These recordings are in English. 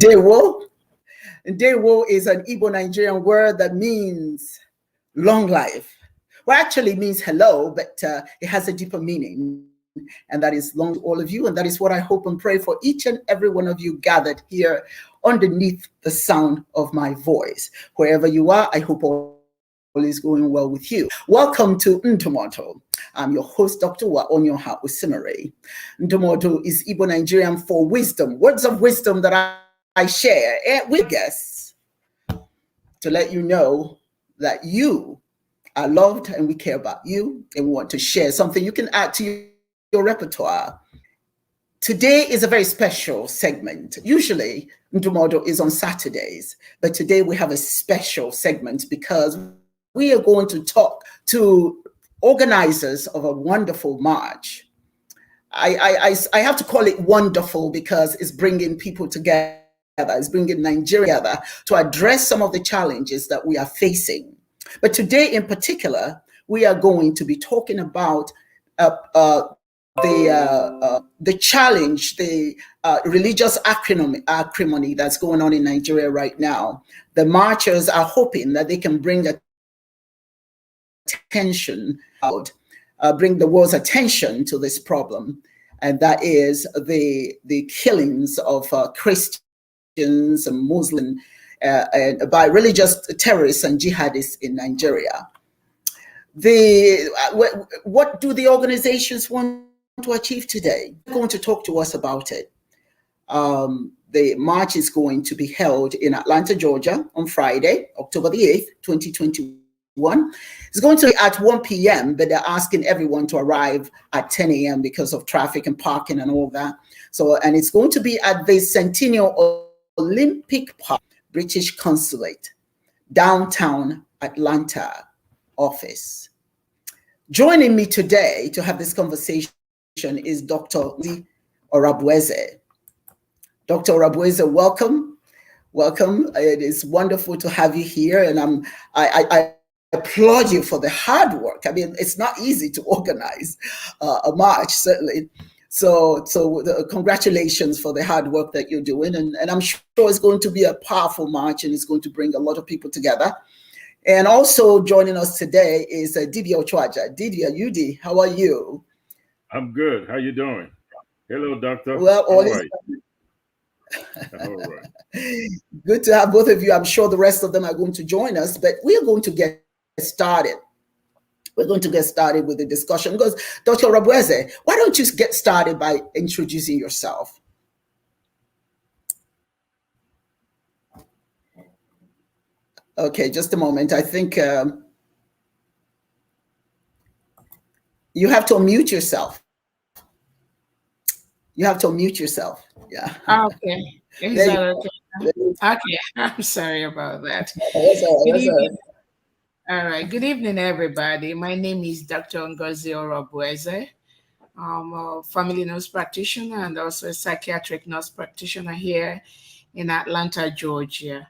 Ndewo. Ndewo is an Igbo Nigerian word that means long life. Well, actually means hello, but it has a deeper meaning. And that is long to all of you. And that is what I hope and pray for each and every one of you gathered here underneath the sound of my voice. Wherever you are, I hope all is going well with you. Welcome to Ntomoto. I'm your host, Dr. Onyioha Osimere. Ntomoto is Igbo Nigerian for wisdom, words of wisdom that I share with guests to let you know that you are loved and we care about you and we want to share something you can add to your repertoire. Today is a very special segment. Usually, Ntomoto is on Saturdays, but today we have a special segment because we are going to talk to organizers of a wonderful march. I have to call it wonderful because it's bringing people together. It's bringing Nigeria together to address some of the challenges that we are facing. But today in particular, we are going to be talking about the challenge, the religious acrimony that's going on in Nigeria right now. The marchers are hoping that they can bring attention out, bring the world's attention to this problem, and that is the killings of Christians and Muslims by religious terrorists and jihadists in Nigeria. What do the organizations want to achieve today? They're going to talk to us about it. The march is going to be held in Atlanta, Georgia on Friday, October the 8th, 2021. It's going to be at 1 p.m., but they're asking everyone to arrive at 10 a.m. because of traffic and parking and all that. So, and it's going to be at the Centennial Olympic Park, British Consulate, downtown Atlanta office. Joining me today to have this conversation is Dr. Ngozi Orabueze. Dr. Orabueze, welcome. Welcome. It is wonderful to have you here, and I applaud you for the hard work. I mean, it's not easy to organize a march, certainly. So congratulations for the hard work that you're doing. And I'm sure it's going to be a powerful march and it's going to bring a lot of people together. And also joining us today is Dibia Ochuaja Udee. How are you? I'm good. How you doing? Hello, doctor. Well, all right. All right. Good to have both of you. I'm sure the rest of them are going to join us, but we are going to get started. We're going to get started with the discussion because Dr. Orabueze, why don't you get started by introducing yourself? Okay, just a moment. I think you have to unmute yourself. You have to unmute yourself. Yeah. Okay. Is that okay? Okay. I'm sorry about that. Good evening. All right. Good evening, everybody. My name is Dr. Ngozi Orabueze. I'm a family nurse practitioner and also a psychiatric nurse practitioner here in Atlanta, Georgia.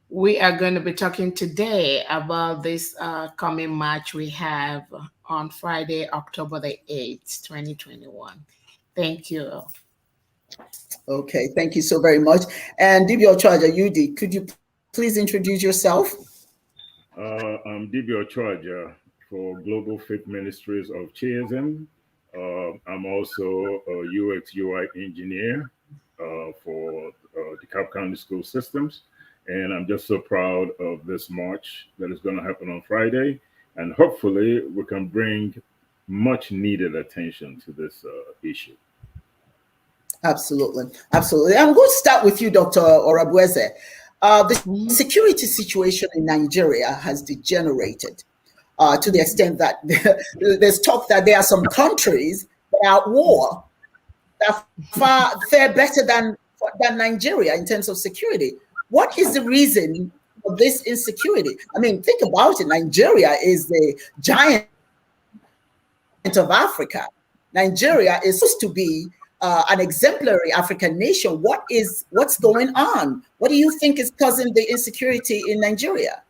We are going to be talking today about this coming march we have on Friday, October the 8th, 2021. Thank you. Okay, thank you so very much. And Dibia Ochuaja Udee, could you please introduce yourself? I'm Dibia Ochuaja for Global Faith Ministries of Chiism. I'm also a UX UI engineer for the Cobb County School Systems. And I'm just so proud of this march that is going to happen on Friday. And hopefully we can bring much needed attention to this issue. Absolutely. Absolutely. I'm going to start with you, Dr. Orabueze. The security situation in Nigeria has degenerated to the extent that there's talk that there are some countries that are at war that fare better than Nigeria in terms of security. What is the reason for this insecurity? I mean, think about it. Nigeria is the giant of Africa. Nigeria is supposed to be an exemplary African nation. What's going on? What do you think is causing the insecurity in Nigeria?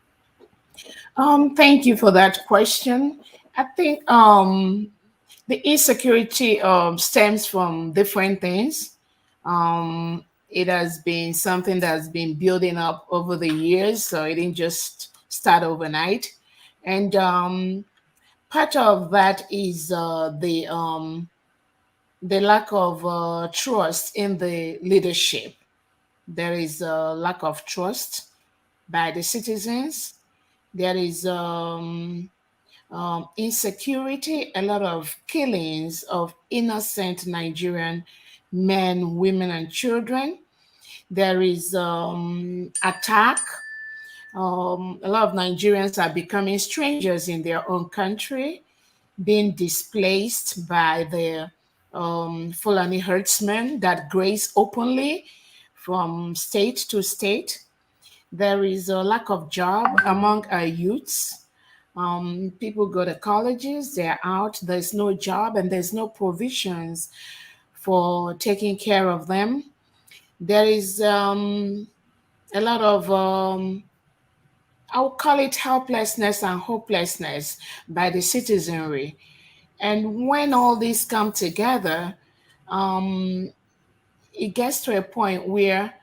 Thank you for that question. I think The insecurity stems from different things. It has been something that's been building up over the years, so it didn't just start overnight. And part of that is the lack of trust in the leadership. There is a lack of trust by the citizens. There is insecurity, a lot of killings of innocent Nigerian men, women, and children. There is attack. A lot of Nigerians are becoming strangers in their own country, being displaced by the Fulani Herdsmen that graze openly from state to state. There is a lack of job among our youths. People go to colleges, they're out, there's no job, and there's no provisions for taking care of them. There is a lot of, I'll call it helplessness and hopelessness by the citizenry. And when all these come together, it gets to a point where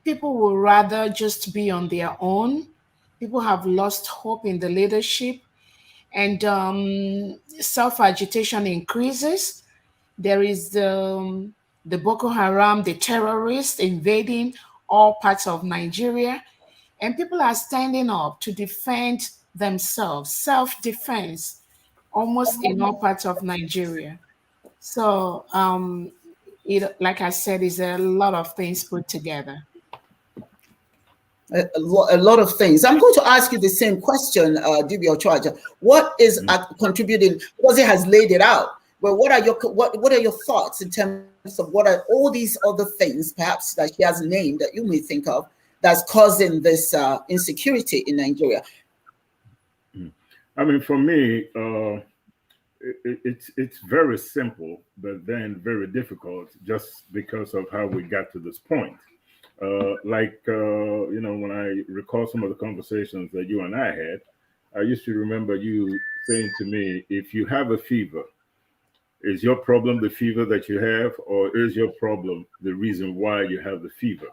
people will rather just be on their own. People have lost hope in the leadership, and self agitation increases. There is the Boko Haram, the terrorists invading all parts of Nigeria, and people are standing up to defend themselves, self defense, almost in all parts of Nigeria. So, like I said, is a lot of things put together. A lot of things. I'm going to ask you the same question, Dibia Ochuaja. What is contributing? Because it has laid it out. But what are your thoughts in terms of what are all these other things, perhaps that she has named that you may think of, that's causing this insecurity in Nigeria? I mean, for me, it's very simple, but then very difficult, just because of how we got to this point. When I recall some of the conversations that you and I had, I used to remember you saying to me, if you have a fever, is your problem the fever that you have, or is your problem the reason why you have the fever?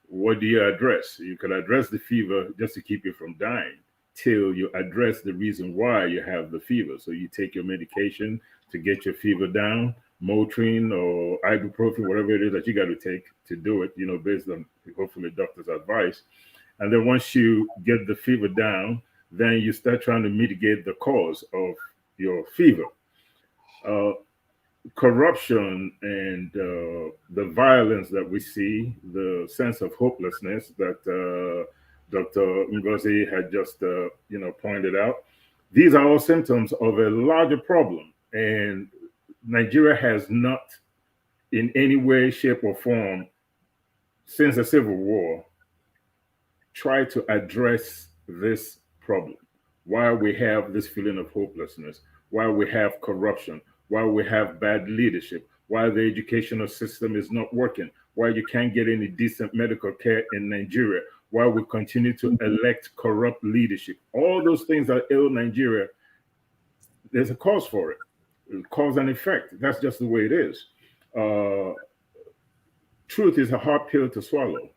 What do you address? You can address the fever just to keep you from dying till you address the reason why you have the fever. So you take your medication to get your fever down, Motrin or ibuprofen, whatever it is that you got to take to do it, based on hopefully doctor's advice. And then once you get the fever down, then you start trying to mitigate the cause of your fever. Corruption and the violence that we see, the sense of hopelessness that Dr. Ngozi had just pointed out, these are all symptoms of a larger problem. And Nigeria has not in any way, shape, or form since the Civil War tried to address this problem. Why we have this feeling of hopelessness, why we have corruption, why we have bad leadership, why the educational system is not working, why you can't get any decent medical care in Nigeria, why we continue to elect corrupt leadership. All those things that ail Nigeria, there's a cause for it. Cause and effect. That's just the way it is. Truth is a hard pill to swallow.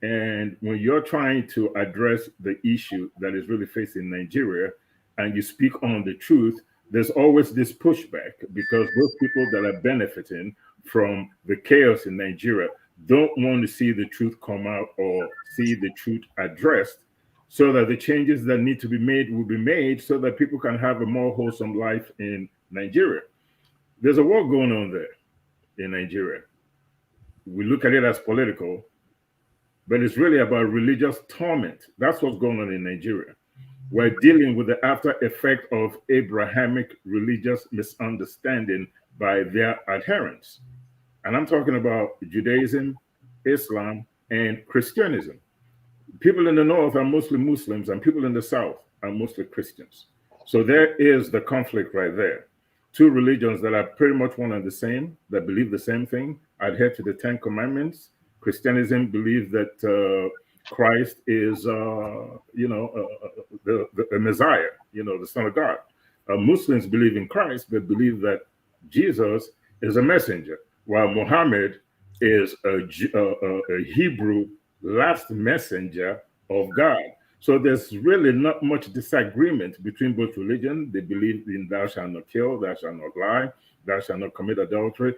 And when you're trying to address the issue that is really facing Nigeria and you speak on the truth, there's always this pushback because those people that are benefiting from the chaos in Nigeria don't want to see the truth come out or see the truth addressed, so that the changes that need to be made will be made so that people can have a more wholesome life in Nigeria. There's a war going on there in Nigeria. We look at it as political, but it's really about religious torment. That's what's going on in Nigeria. We're dealing with the after effect of Abrahamic religious misunderstanding by their adherents. And I'm talking about Judaism, Islam, and Christianism. People in the north are mostly Muslims and people in the south are mostly Christians. So there is the conflict right there. Two religions that are pretty much one and the same, that believe the same thing, adhere to the 10 Commandments. Christianism believes that Christ is, the Messiah, the Son of God. Muslims believe in Christ, but believe that Jesus is a messenger, while Muhammad is a Hebrew last messenger of God. So there's really not much disagreement between both religions. They believe in thou shalt not kill, thou shalt not lie, thou shalt not commit adultery.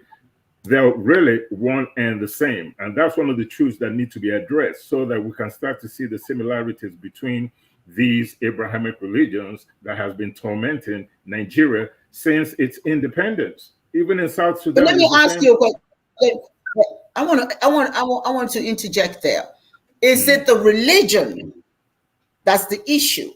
They're really one and the same. And that's one of the truths that need to be addressed so that we can start to see the similarities between these Abrahamic religions that has been tormenting Nigeria since its independence. Even in South Sudan. But let me ask you a question. I want to interject there. Is it the religion that's the issue,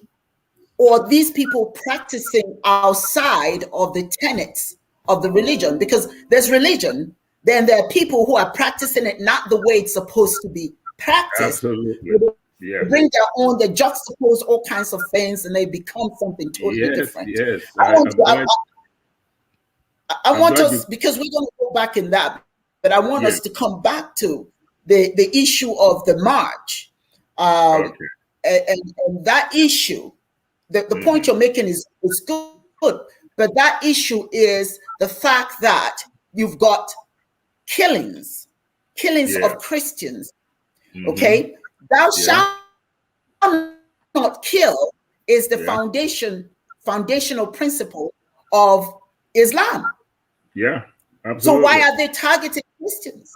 or these people practicing outside of the tenets of the religion? Because there's religion, then there are people who are practicing it not the way it's supposed to be practiced. Absolutely. They bring their own, they juxtapose all kinds of things, and they become something totally different. Yes. I want us, because we're going to go back in that, but I want us to come back to the issue of the march. And that issue, the point you're making is good, but that issue is the fact that you've got killings of Christians. Okay, thou shalt not kill is the foundational principle of Islam. Yeah, absolutely. So why are they targeting Christians?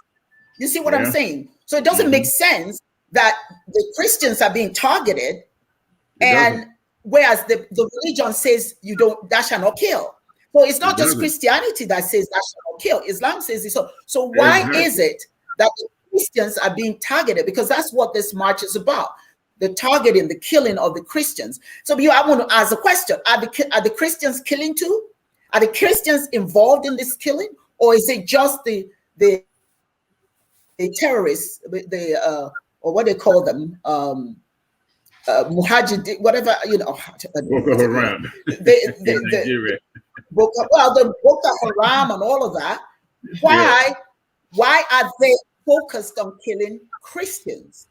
You see what I'm saying? So it doesn't make sense that the Christians are being targeted, whereas the religion says thou shalt not kill. So it's not just Christianity that says thou shalt not kill. Islam says it. So why is it that the Christians are being targeted? Because that's what this march is about. The targeting, the killing of the Christians. So I want to ask a question. Are the Christians killing too? Are the Christians involved in this killing? Or is it just the terrorists, or what they call them, Mujahideen, whatever, Boko Haram. The Boko Haram and all of that. Why are they focused on killing Christians?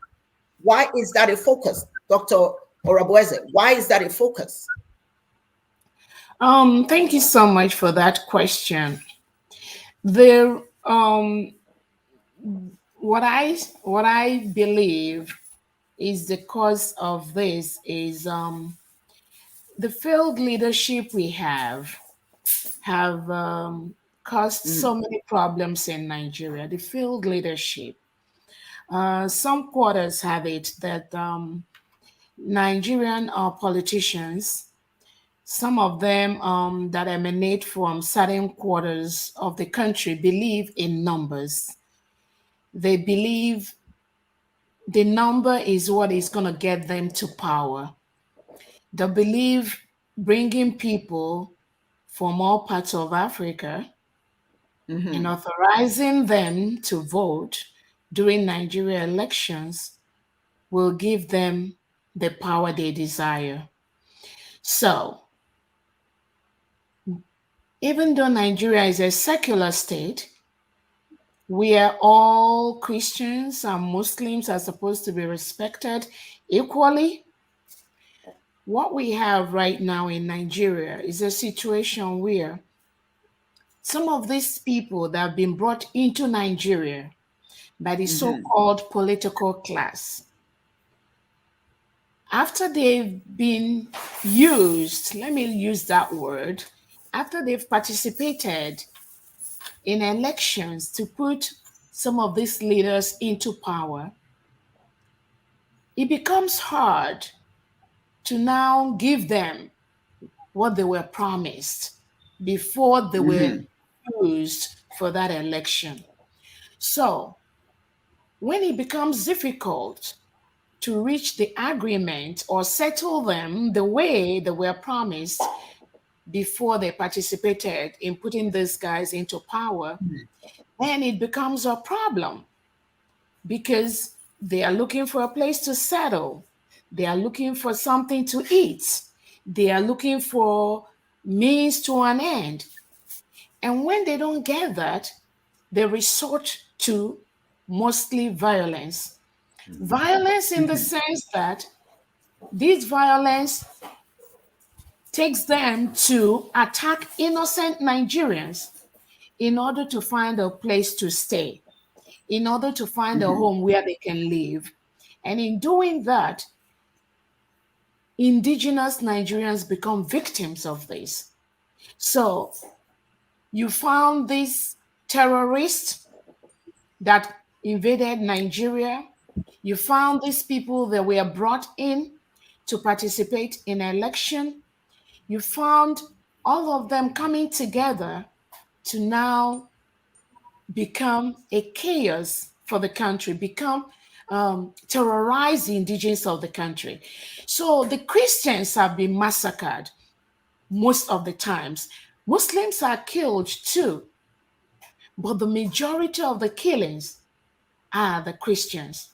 Why is that a focus, Dr. Orabueze? Why is that a focus? Thank you so much for that question. There, what I believe is the cause of this is the failed leadership we have caused so many problems in Nigeria. The failed leadership. Some quarters have it that Nigerian politicians, some of them that emanate from certain quarters of the country, believe in numbers. They believe the number is what is going to get them to power. They believe bringing people from all parts of Africa and authorizing them to vote during Nigeria elections will give them the power they desire. So, even though Nigeria is a secular state, where all Christians and Muslims are supposed to be respected equally, what we have right now in Nigeria is a situation where some of these people that have been brought into Nigeria by the so-called political class, after they've been used, let me use that word, after they've participated in elections to put some of these leaders into power, it becomes hard to now give them what they were promised before they were used for that election. So when it becomes difficult to reach the agreement or settle them the way they were promised before they participated in putting these guys into power, then it becomes a problem because they are looking for a place to settle. They are looking for something to eat. They are looking for means to an end. And when they don't get that, they resort to mostly violence. Violence in the sense that this violence takes them to attack innocent Nigerians in order to find a place to stay, in order to find a home where they can live. And in doing that, indigenous Nigerians become victims of this. So you found these terrorists that invaded Nigeria. You found these people that were brought in to participate in an election. You found all of them coming together to now become a chaos for the country, terrorize the indigenous of the country. So the Christians have been massacred most of the times. Muslims are killed too, but the majority of the killings are the Christians.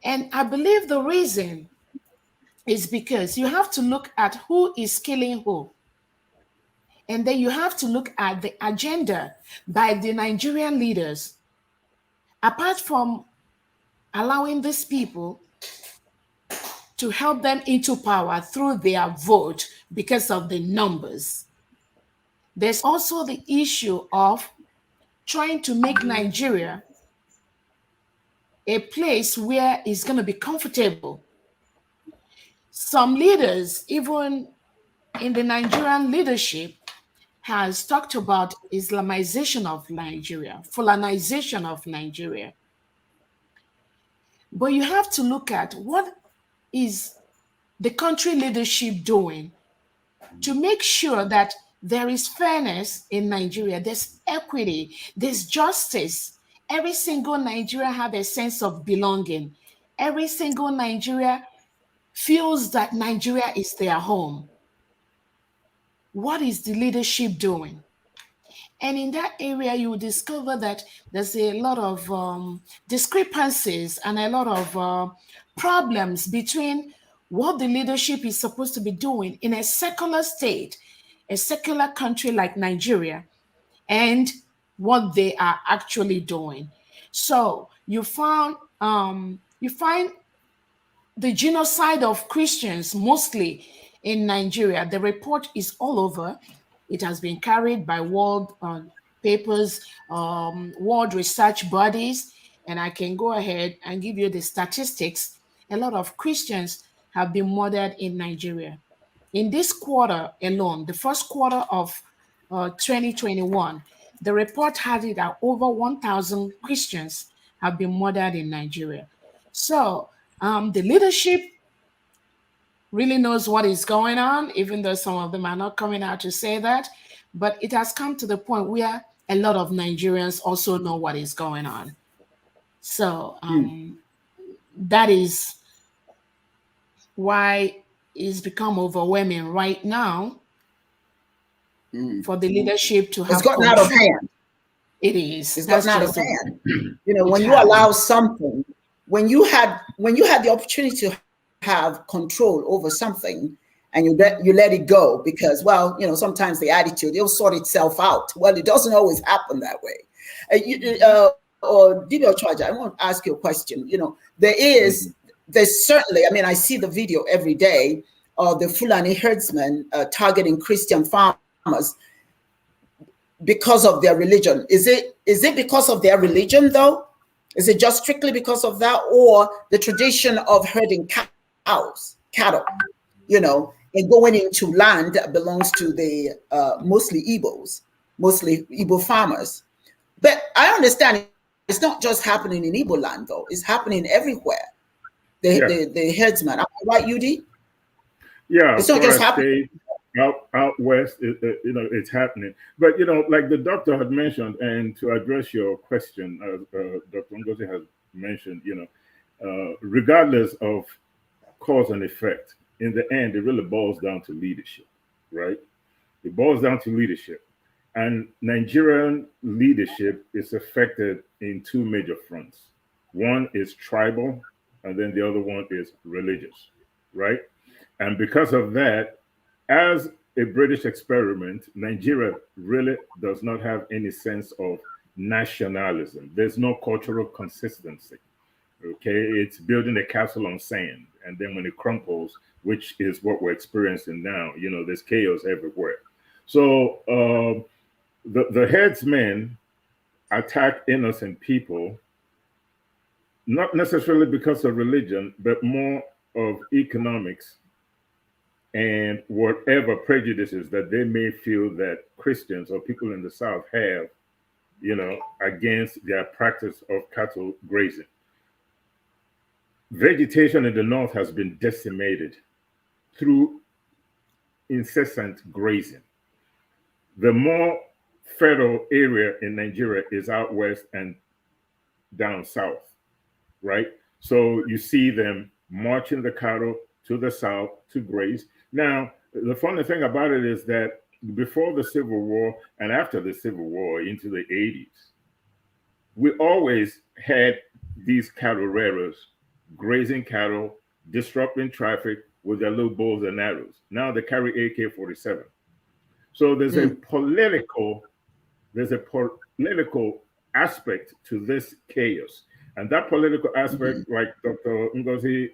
And I believe the reason is because you have to look at who is killing who. And then you have to look at the agenda by the Nigerian leaders. Apart from allowing these people to help them into power through their vote because of the numbers, there's also the issue of trying to make Nigeria a place where it's going to be comfortable. Some leaders, even in the Nigerian leadership, has talked about Islamization of Nigeria, Fulanization of Nigeria. But you have to look at what is the country leadership doing to make sure that there is fairness in Nigeria, there's equity, there's justice. Every single Nigeria have a sense of belonging. Every single Nigeria feels that Nigeria is their home. What is the leadership doing? And in that area, you will discover that there's a lot of discrepancies and a lot of problems between what the leadership is supposed to be doing in a secular state, a secular country like Nigeria, and what they are actually doing. So you find the genocide of Christians mostly in Nigeria. The report is all over. It has been carried by world papers, world research bodies, and I can go ahead and give you the statistics. A lot of Christians have been murdered in Nigeria. In this quarter alone, the first quarter of 2021, the report had it that over 1,000 Christians have been murdered in Nigeria. So the leadership really knows what is going on, even though some of them are not coming out to say that. But it has come to the point where a lot of Nigerians also know what is going on. So that is why it's become overwhelming right now for the leadership to have. It's gotten out of hand. It is. It's gotten out of hand. You know, when you allow something, when you had the opportunity to have control over something and you let it go because, well, you know, sometimes the attitude, it'll sort itself out. Well, it doesn't always happen that way. Or Dibia Ochuaja, I want to ask you a question. You know, there's certainly, I mean, I see the video every day of the Fulani herdsmen targeting Christian farmers because of their religion. Is it because of their religion though? Is it just strictly because of that, or the tradition of herding cattle, you know, and going into land that belongs to the mostly Igbo farmers? But I understand it's not just happening in Igbo land though; it's happening everywhere. The herdsmen, am I right, Udee? Yeah, it's not just happening out west. You know, it's happening. But you know, like the doctor had mentioned, and to address your question, Dr. Ngozi has mentioned, you know, regardless of cause and effect, in the end, it really boils down to leadership, right? It boils down to leadership. And Nigerian leadership is affected in two major fronts. One is tribal, and then the other one is religious, right? And because of that, as a British experiment, Nigeria really does not have any sense of nationalism. There's no cultural consistency. Okay, it's building a castle on sand, and then when it crumples, which is what we're experiencing now, there's chaos everywhere. So the headsmen attack innocent people, not necessarily because of religion, but more of economics and whatever prejudices that they may feel that Christians or people in the South have, against their practice of cattle grazing. Vegetation in the North has been decimated through incessant grazing. The more fertile area in Nigeria is out west and down south, right? So you see them marching the cattle to the south to graze. Now, the funny thing about it is that before the Civil War and after the Civil War into the 80s, we always had these cattle rearers grazing cattle, disrupting traffic with their little bows and arrows. Now they carry AK-47. So there's a political aspect to this chaos. And that political aspect, like Dr. Ngozi,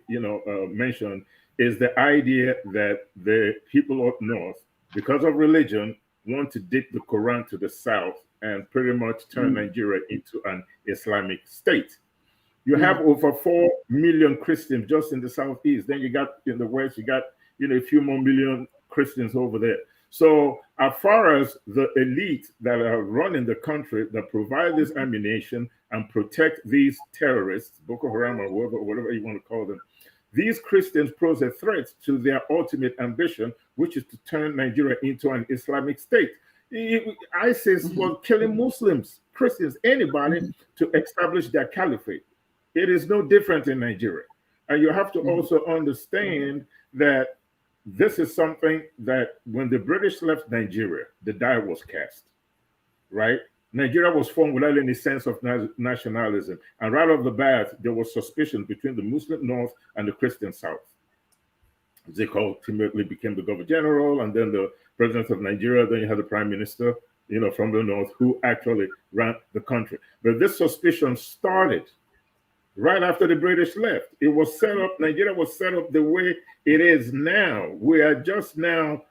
mentioned, is the idea that the people up north, because of religion, want to dig the Quran to the south and pretty much turn Nigeria into an Islamic state. You have over 4 million Christians just in the southeast. Then you got in the west, you got a few more million Christians over there. So as far as the elite that are running the country, that provide this ammunition and protect these terrorists, Boko Haram or whatever you want to call them, these Christians pose a threat to their ultimate ambition, which is to turn Nigeria into an Islamic state. ISIS was killing Muslims, Christians, anybody to establish their caliphate. It is no different in Nigeria. And you have to also understand that this is something that when the British left Nigeria, the die was cast, right? Nigeria was formed without any sense of nationalism. And right off the bat, there was suspicion between the Muslim North and the Christian South. Zik ultimately became the Governor General, and then the President of Nigeria. Then you had the Prime Minister, from the North, who actually ran the country. But this suspicion started right after the British left. It was set up, Nigeria was set up the way it is now. We are just now,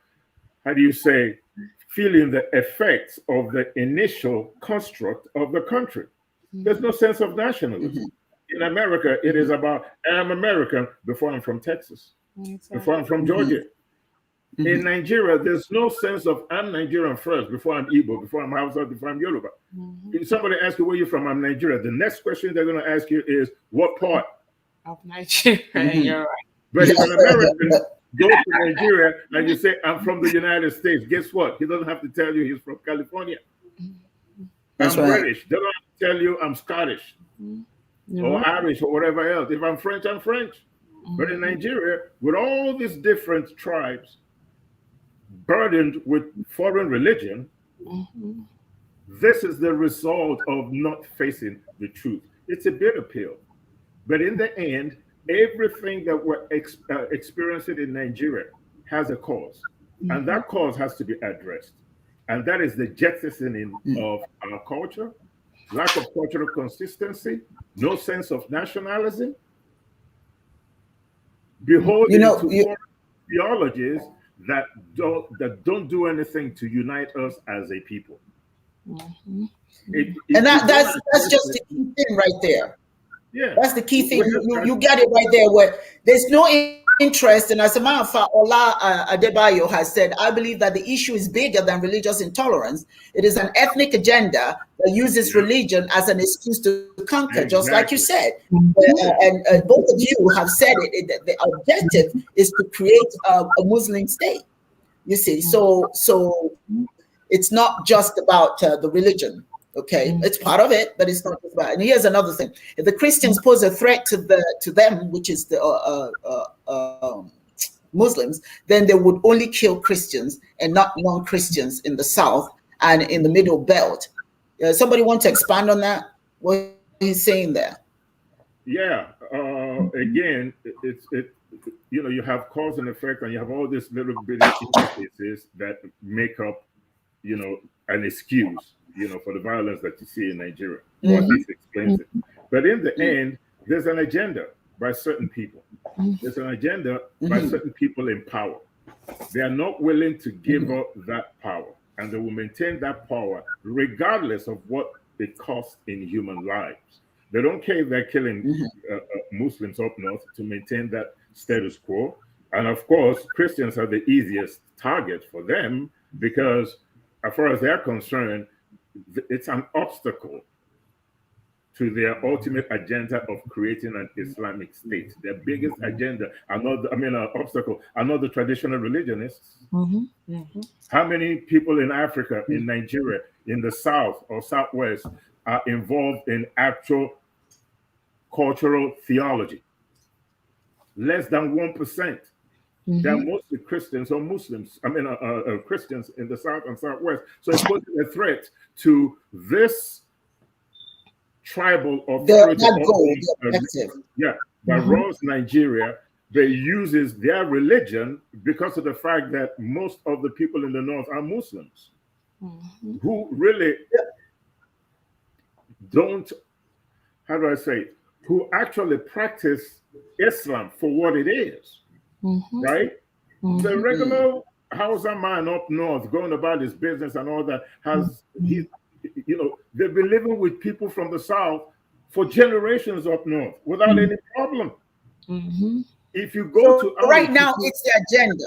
feeling the effects of the initial construct of the country. There's no sense of nationalism. In America, it is about, I'm American before I'm from Texas, before I'm from Georgia. In Nigeria, there's no sense of I'm Nigerian first before I'm Igbo, before I'm Hausa, before I'm Yoruba. If somebody asks you where you're from, I'm Nigeria. The next question they're going to ask you is, what part of Nigeria? You're right. But if an American goes to Nigeria and you say, I'm from the United States, guess what? He doesn't have to tell you he's from California. That's I'm right. British. They don't have to tell you I'm Scottish or Irish or whatever else. If I'm French, I'm French. But in Nigeria, with all these different tribes, burdened with foreign religion, this is the result of not facing the truth. It's a bitter pill. But in the end, everything that we're experiencing in Nigeria has a cause. And that cause has to be addressed. And that is the jettisoning of our culture, lack of cultural consistency, no sense of nationalism, beholden to theologies that don't do anything to unite us as a people. And that's just the key thing right there. Yeah, that's the key thing. You get it right there. Where there's no interest, and as a matter of fact, Ola Adebayo has said, I believe that the issue is bigger than religious intolerance. It is an ethnic agenda that uses religion as an excuse to conquer, just like you said. And both of you have said it. The objective is to create a Muslim state. You see, so it's not just about the religion. Okay, it's part of it, but it's not just about it. And here's another thing: if the Christians pose a threat to them, which is the Muslims, then they would only kill Christians and not non-Christians in the South and in the Middle Belt. Somebody want to expand on that? What he's saying there? Yeah. Again, you have cause and effect, and you have all these little bitty pieces that make up, an excuse, for the violence that you see in Nigeria. Or at least explains it. But in the end, there's an agenda by certain people. There's an agenda by certain people in power. They are not willing to give up that power, and they will maintain that power regardless of what it costs in human lives. They don't care if they're killing Muslims up north to maintain that status quo. And of course, Christians are the easiest target for them because, as far as they're concerned, it's an obstacle to their ultimate agenda of creating an Islamic state. Their biggest agenda, obstacle, are not the traditional religionists. How many people in Africa, in Nigeria, in the South or Southwest are involved in actual cultural theology? Less than 1%. They're mostly Christians or Muslims, Christians in the South and Southwest. So it poses a threat to this tribal authority that runs Nigeria. They uses their religion because of the fact that most of the people in the North are Muslims who really don't, how do I say it, who actually practice Islam for what it is, right? The regular Hausa man up north going about his business and all that they've been living with people from the South for generations up north without any problem. If you go to right now, it's the agenda.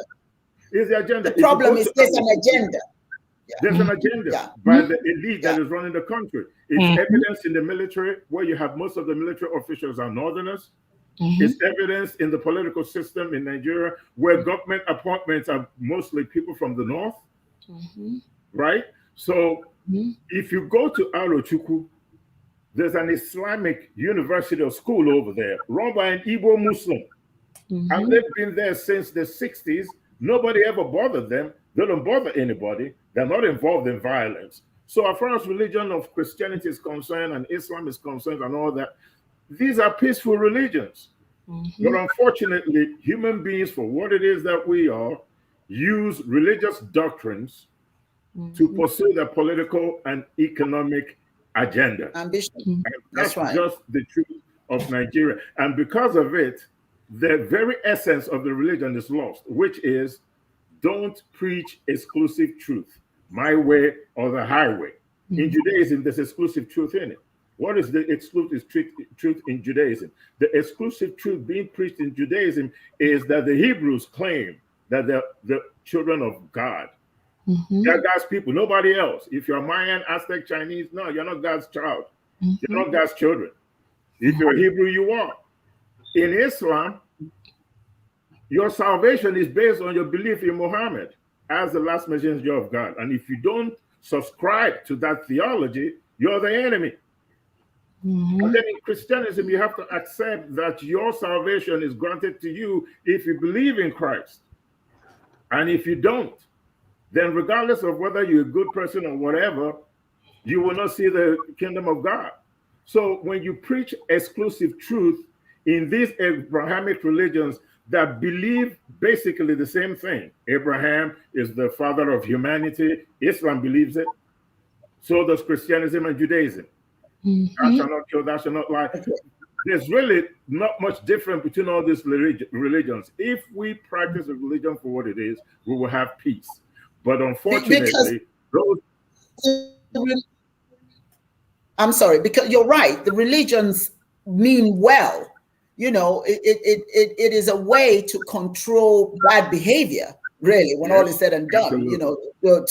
It's the agenda. The problem is there's an agenda. There's an agenda by the elite that is running the country. It's evidence in the military, where you have most of the military officials are Northerners. It's evidence in the political system in Nigeria, where government appointments are mostly people from the North, right? So if you go to Arochukwu, there's an Islamic university or school over there run by an Igbo Muslim. And they've been there since the 60s. Nobody ever bothered them. They don't bother anybody. They're not involved in violence. So as far as religion of Christianity is concerned and Islam is concerned and all that, these are peaceful religions. But unfortunately, human beings, for what it is that we are, use religious doctrines to pursue their political and economic agenda. Ambition. And that's right. just the truth of Nigeria. And because of it, the very essence of the religion is lost, which is don't preach exclusive truth, my way or the highway. In Judaism, there's exclusive truth in it. What is the exclusive truth in Judaism? The exclusive truth being preached in Judaism is that the Hebrews claim that they're the children of God. They're God's people, nobody else. If you're Mayan, Aztec, Chinese, no, you're not God's child. You're not God's children. If you're Hebrew, you are. In Islam, your salvation is based on your belief in Muhammad as the last messenger of God. And if you don't subscribe to that theology, you're the enemy. And then in Christianism, you have to accept that your salvation is granted to you if you believe in Christ. And if you don't, then regardless of whether you're a good person or whatever, you will not see the kingdom of God. So when you preach exclusive truth in these Abrahamic religions that believe basically the same thing, Abraham is the father of humanity, Islam believes it, so does Christianism and Judaism. Thou shalt not kill, thou shalt not lie. There's really not much difference between all these religions. If we practice a religion for what it is, we will have peace. But unfortunately, I'm sorry, because you're right. The religions mean well. You know, it is a way to control bad behavior, really, when all is said and done, absolutely. You know,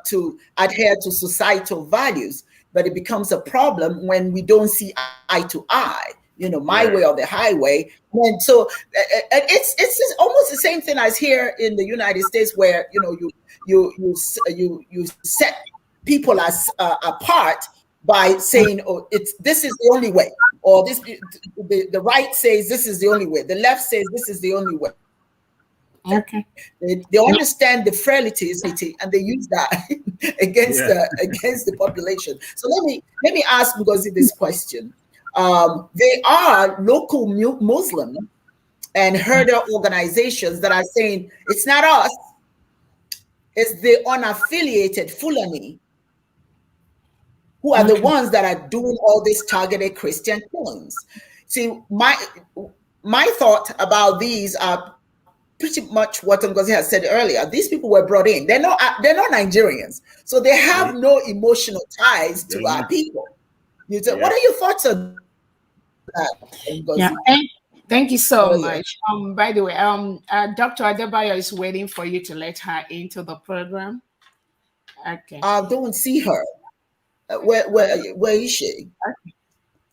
to adhere to societal values. But it becomes a problem when we don't see eye to eye, you know, my way or the highway. And so it's almost the same thing as here in the United States, where, you know, you set people as apart by saying, oh, this is the only way, or this the right says this is the only way, the left says this is the only way. Okay. They understand the frailties and they use that against the population. So let me ask Ngozi this question. They are local Muslim and herder organizations that are saying it's not us, it's the unaffiliated Fulani who are the ones that are doing all these targeted Christian killings. See, my thought about these are pretty much what Ngozi has said earlier. These people were brought in. They're not Nigerians, so they have no emotional ties to our people. What are your thoughts on that, Ngozi? Yeah, thank you so much. By the way, Dr. Adebayo is waiting for you to let her into the program. Okay. I don't see her. Where is she? Okay.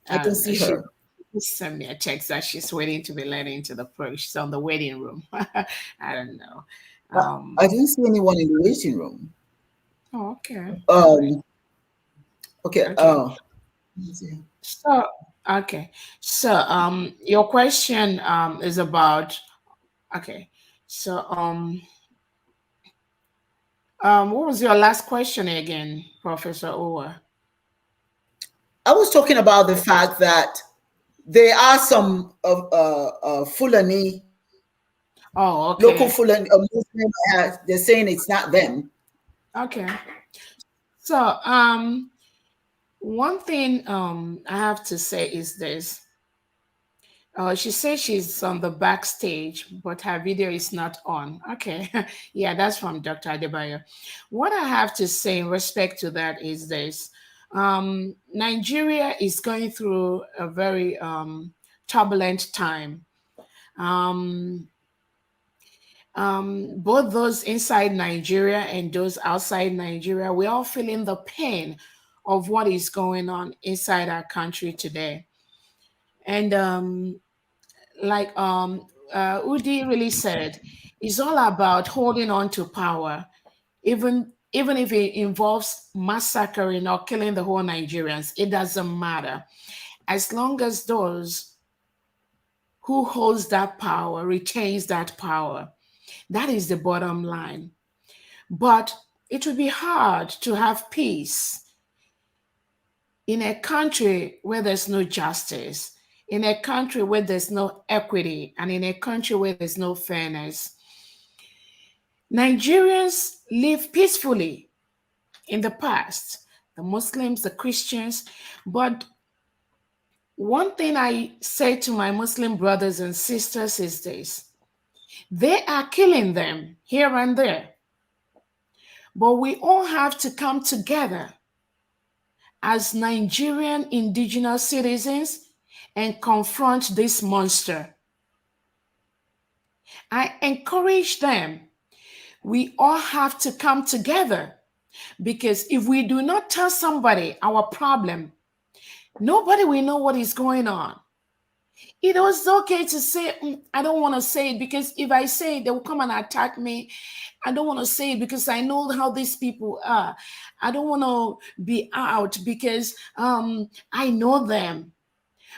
I don't see her. Just send me a text that she's waiting to be let into the program. She's on the waiting room. I don't know. I didn't see anyone in the waiting room. Oh, okay. Okay. So, your question is about. Okay. So, what was your last question again, Professor Owa? I was talking about the fact that there are some Fulani, local Fulani Muslims. They're saying it's not them. Okay. So, one thing I have to say is this. She says she's on the backstage, but her video is not on. Okay. Yeah, that's from Dr. Adebayo. What I have to say in respect to that is this. Nigeria is going through a very turbulent time. Both those inside Nigeria and those outside Nigeria, we're all feeling the pain of what is going on inside our country today. And Udee really said, it's all about holding on to power, even if it involves massacring or killing the whole Nigerians. It doesn't matter. As long as those who holds that power retains that power, that is the bottom line. But it would be hard to have peace in a country where there's no justice, in a country where there's no equity, and in a country where there's no fairness. Nigerians live peacefully in the past, the Muslims, the Christians, but one thing I say to my Muslim brothers and sisters is this: they are killing them here and there, but we all have to come together as Nigerian indigenous citizens and confront this monster. I encourage them. We all have to come together, because if we do not tell somebody our problem, nobody will know what is going on. It was okay to say, I don't want to say it, because if I say it, they will come and attack me. I don't want to say it because I know how these people are. I don't want to be out because I know them.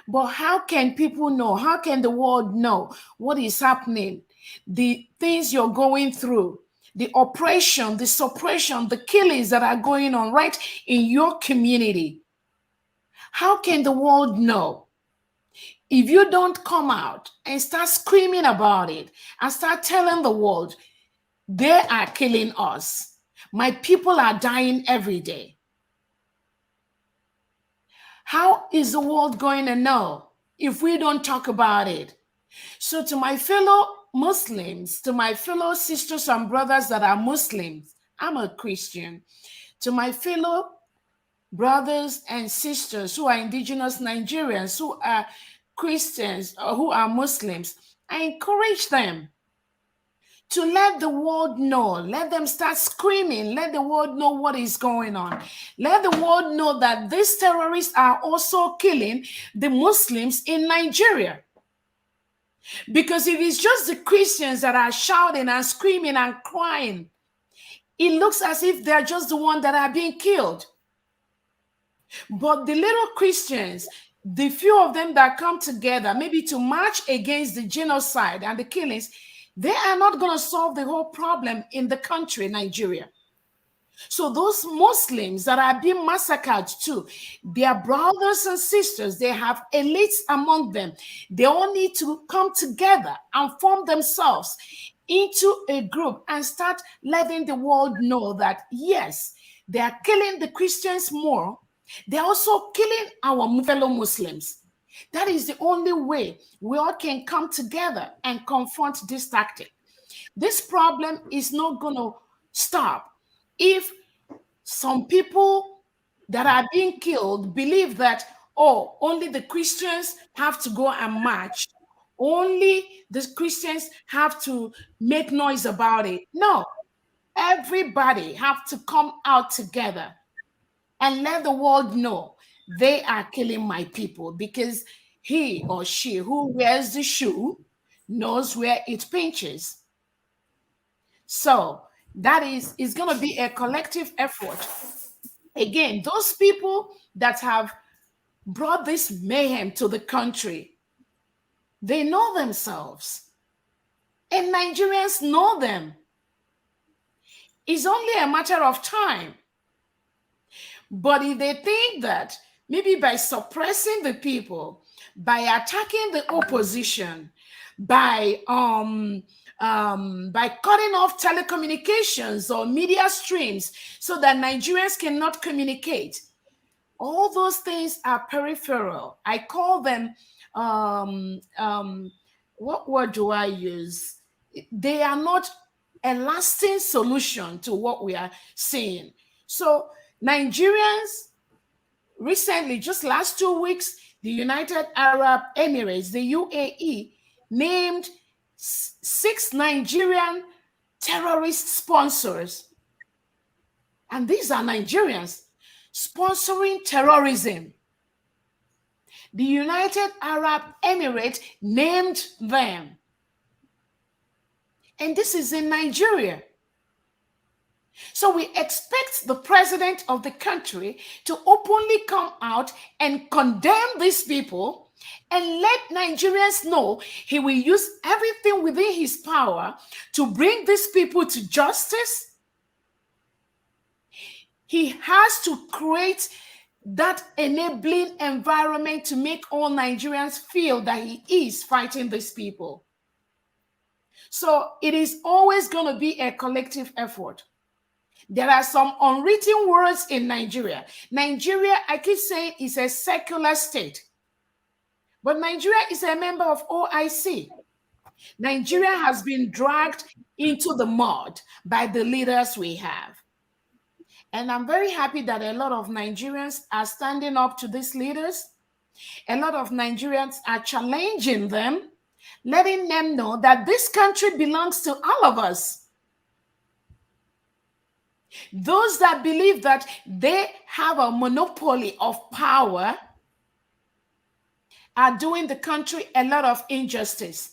But how can people know? How can the world know what is happening? The things you're going through, the oppression, the suppression, the killings that are going on right in your community. How can the world know? If you don't come out and start screaming about it and start telling the world, they are killing us. My people are dying every day. How is the world going to know if we don't talk about it? So to my fellow Muslims, to my fellow sisters and brothers that are Muslims, I'm a Christian. To my fellow brothers and sisters who are indigenous Nigerians, who are Christians, or who are Muslims, I encourage them to let the world know. Let them start screaming. Let the world know what is going on. Let the world know that these terrorists are also killing the Muslims in Nigeria. Because if it's just the Christians that are shouting and screaming and crying, it looks as if they're just the ones that are being killed. But the little Christians, the few of them that come together, maybe to march against the genocide and the killings, they are not going to solve the whole problem in the country, Nigeria. So those Muslims that are being massacred too, their brothers and sisters, they have elites among them. They all need to come together and form themselves into a group and start letting the world know that, yes, they are killing the Christians more. They're also killing our fellow Muslims. That is the only way we all can come together and confront this tactic. This problem is not going to stop if some people that are being killed believe that, oh, only the Christians have to go and march. Only the Christians have to make noise about it. No, everybody have to come out together and let the world know they are killing my people, because he or she who wears the shoe knows where it pinches. So that is going to be a collective effort. Again, those people that have brought this mayhem to the country, they know themselves. And Nigerians know them. It's only a matter of time. But if they think that maybe by suppressing the people, by attacking the opposition, by cutting off telecommunications or media streams so that Nigerians cannot communicate, all those things are peripheral. I call them, what word do I use? They are not a lasting solution to what we are seeing. So Nigerians recently, just last 2 weeks, the United Arab Emirates, the UAE, named 6 Nigerian terrorist sponsors. And these are Nigerians sponsoring terrorism. The United Arab Emirates named them. And this is in Nigeria. So we expect the president of the country to openly come out and condemn these people and let Nigerians know he will use everything within his power to bring these people to justice. He has to create that enabling environment to make all Nigerians feel that he is fighting these people. So it is always going to be a collective effort. There are some unwritten words in Nigeria. Nigeria, I keep saying, is a secular state. But Nigeria is a member of OIC. Nigeria has been dragged into the mud by the leaders we have. And I'm very happy that a lot of Nigerians are standing up to these leaders. A lot of Nigerians are challenging them, letting them know that this country belongs to all of us. Those that believe that they have a monopoly of power are doing the country a lot of injustice.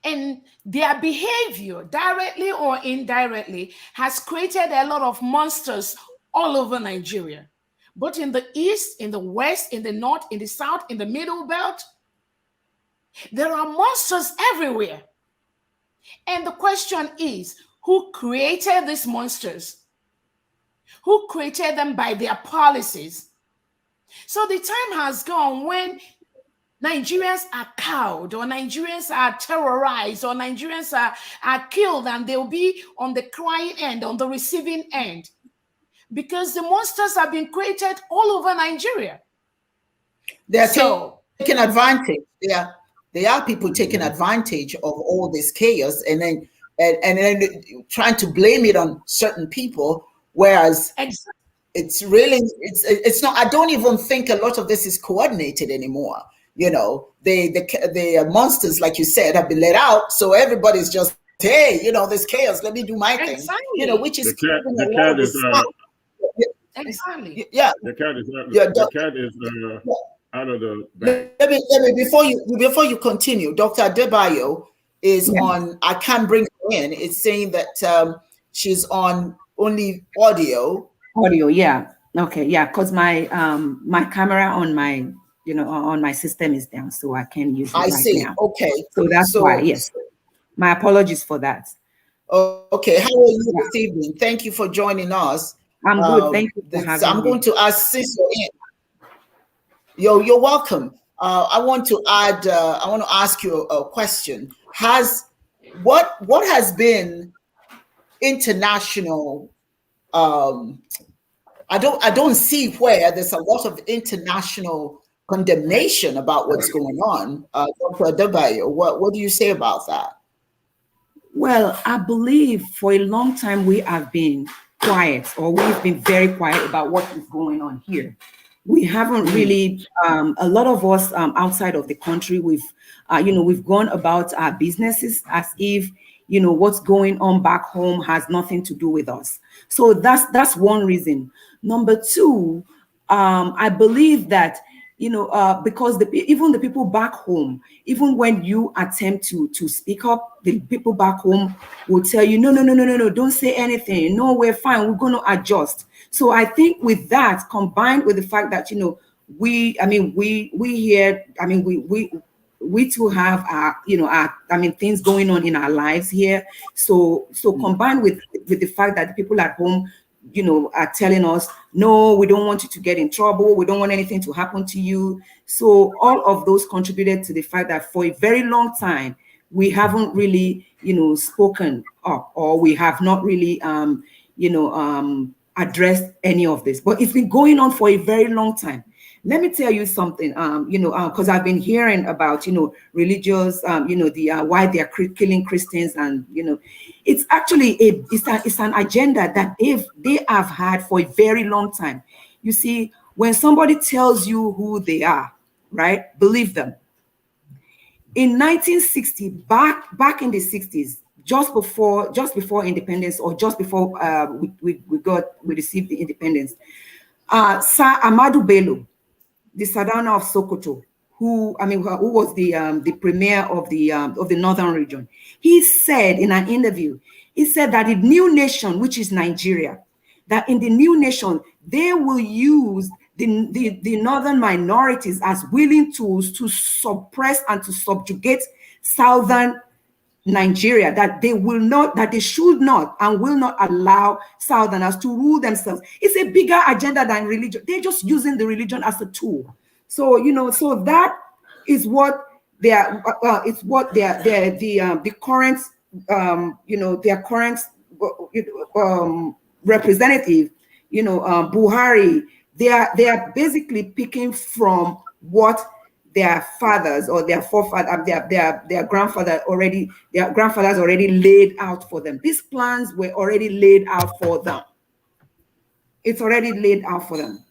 And their behavior, directly or indirectly, has created a lot of monsters all over Nigeria. Both in the east, in the west, in the north, in the south, in the middle belt. There are monsters everywhere. And the question is, who created these monsters? Who created them by their policies? So the time has gone when Nigerians are cowed, or Nigerians are terrorized, or Nigerians are killed, and they'll be on the crying end, on the receiving end. Because the monsters have been created all over Nigeria. They're taking advantage. There are people taking advantage of all this chaos and then trying to blame it on certain people, whereas it's really, it's not. I don't even think a lot of this is coordinated anymore. You know, the monsters, like you said, have been let out, so everybody's just, hey, you know, there's chaos, let me do my thing. You know, which is the cat is exactly. Yeah. The cat is out of the bag. Let me before you continue, Dr. Adebayo is on. I can't bring her in. It's saying that she's on only audio. Audio, yeah. Okay, yeah, because my my camera on my on my system is down, so I can't use it right now. Okay. So that's why, yes. My apologies for that. Okay. How are you this evening? Thank you for joining us. I'm good. Thank you for having me. Going to ask Cecil in. You're welcome. I want to ask you a question. What has been international? I don't see where there's a lot of international condemnation about what's going on. Dr. Adebayo, what do you say about that? Well, I believe for a long time we have been quiet, or we've been very quiet about what is going on here. We haven't really, a lot of us outside of the country, we've gone about our businesses as if, what's going on back home has nothing to do with us. So that's one reason. Number two, I believe that, because even the people back home, even when you attempt to speak up, the people back home will tell you, no, don't say anything. No, we're fine. We're going to adjust. So I think with that, combined with the fact that, we here, we too have things going on in our lives here. So combined with the fact that the people at home, are telling us, no, we don't want you to get in trouble. We don't want anything to happen to you. So all of those contributed to the fact that for a very long time, we haven't really, spoken up, or we have not really, addressed any of this. But it's been going on for a very long time. Let me tell you something, because I've been hearing about, religious, why they're killing Christians, and, it's actually it's an agenda that they have had for a very long time. You see, when somebody tells you who they are, right, believe them. In 1960, back in the 60s, just before independence, or just before we received the independence, Sir Ahmadu Bello, the Sardauna of Sokoto, who was the premier of the northern region, he said in an interview, he said that the new nation, which is Nigeria, that in the new nation they will use the northern minorities as willing tools to suppress and to subjugate southern Nigeria, that they should not and will not allow Southerners to rule themselves. It's a bigger agenda than religion. They're just using the religion as a tool. So so that is what their the current their current representative, Buhari, they are basically picking from what their fathers or their forefathers, their grandfathers already laid out for them. These plans were already laid out for them. It's already laid out for them.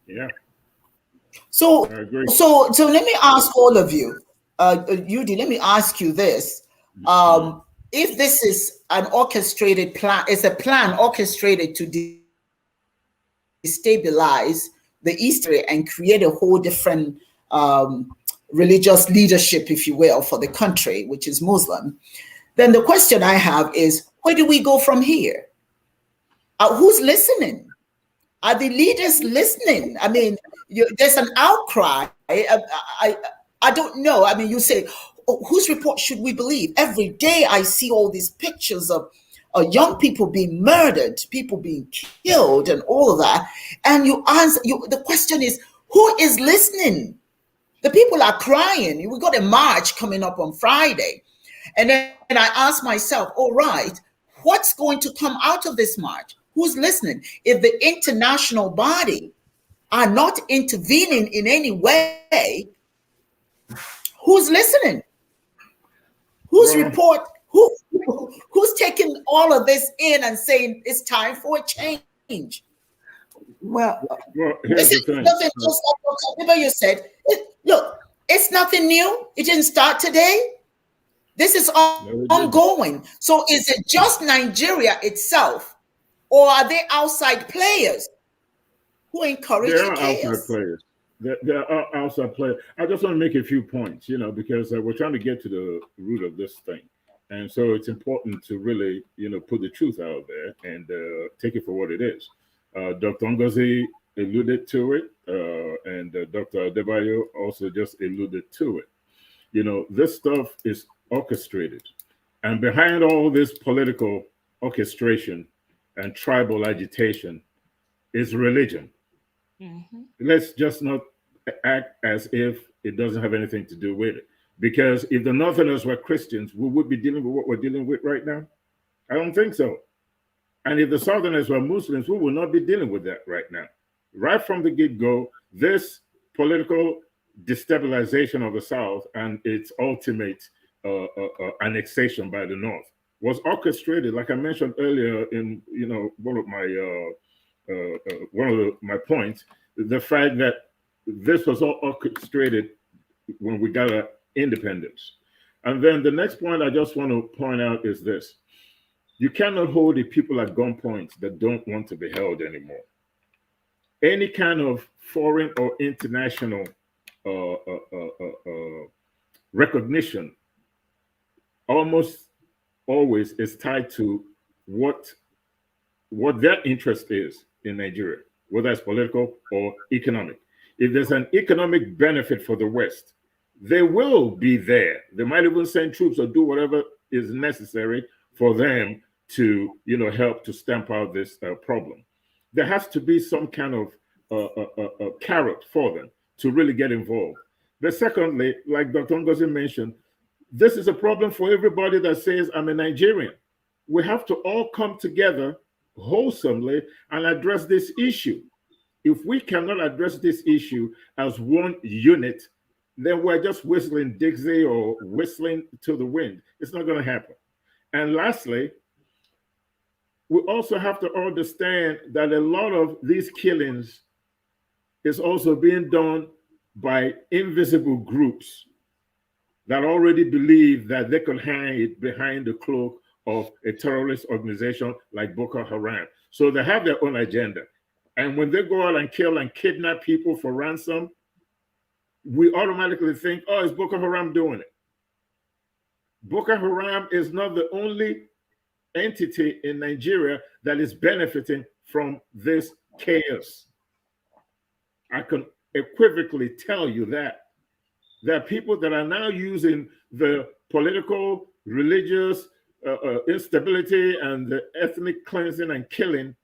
Yeah. So let me ask all of you, Udee, let me ask you this. If this is an orchestrated plan, it's a plan orchestrated to destabilize the East and create a whole different religious leadership, if you will, for the country, which is Muslim, then the question I have is, where do we go from here? Who's listening? Are the leaders listening? I mean, there's an outcry. I don't know. I mean, you say, whose report should we believe? Every day I see all these pictures of young people being murdered, people being killed, and all of that. And the question is, who is listening? The people are crying. We got a march coming up on Friday. And then I ask myself, all right, what's going to come out of this march? Who's listening? If the international body are not intervening in any way, who's listening? Whose report? Who's taking all of this in and saying it's time for a change? Well, here's the thing. Nothing, just like you said. Look, it's nothing new. It didn't start today. This is ongoing. So is it just Nigeria itself, or are they outside players who encourage the chaos? Outside players. There are outside players. I just want to make a few points, because we're trying to get to the root of this thing. And so it's important to really, put the truth out there and take it for what it is. Dr. Ngozi alluded to it, and Dr. Adebayo also just alluded to it. This stuff is orchestrated. And behind all this political orchestration and tribal agitation is religion. Mm-hmm. Let's just not act as if it doesn't have anything to do with it. Because if the Northerners were Christians, we would be dealing with what we're dealing with right now? I don't think so. And if the Southerners were Muslims, we will not be dealing with that right now. Right from the get-go, this political destabilization of the South and its ultimate annexation by the North was orchestrated, like I mentioned earlier in one of my points, the fact that this was all orchestrated when we got our independence. And then the next point I just want to point out is this: you cannot hold the people at gunpoint that don't want to be held anymore. Any kind of foreign or international recognition almost always is tied to what their interest is in Nigeria, whether it's political or economic. If there's an economic benefit for the West, they will be there. They might even send troops or do whatever is necessary for them to, help to stamp out this problem. There has to be some kind of carrot for them to really get involved. But secondly, like Dr. Ngozi mentioned, this is a problem for everybody that says, I'm a Nigerian. We have to all come together wholesomely and address this issue. If we cannot address this issue as one unit, then we're just whistling Dixie or whistling to the wind. It's not going to happen. And lastly, we also have to understand that a lot of these killings is also being done by invisible groups that already believe that they could hide behind the cloak of a terrorist organization like Boko Haram. So they have their own agenda. And when they go out and kill and kidnap people for ransom, we automatically think, oh, it's Boko Haram doing it. Boko Haram is not the only entity in Nigeria that is benefiting from this chaos. I can equivocally tell you that there are people that are now using the political, religious instability and the ethnic cleansing and killing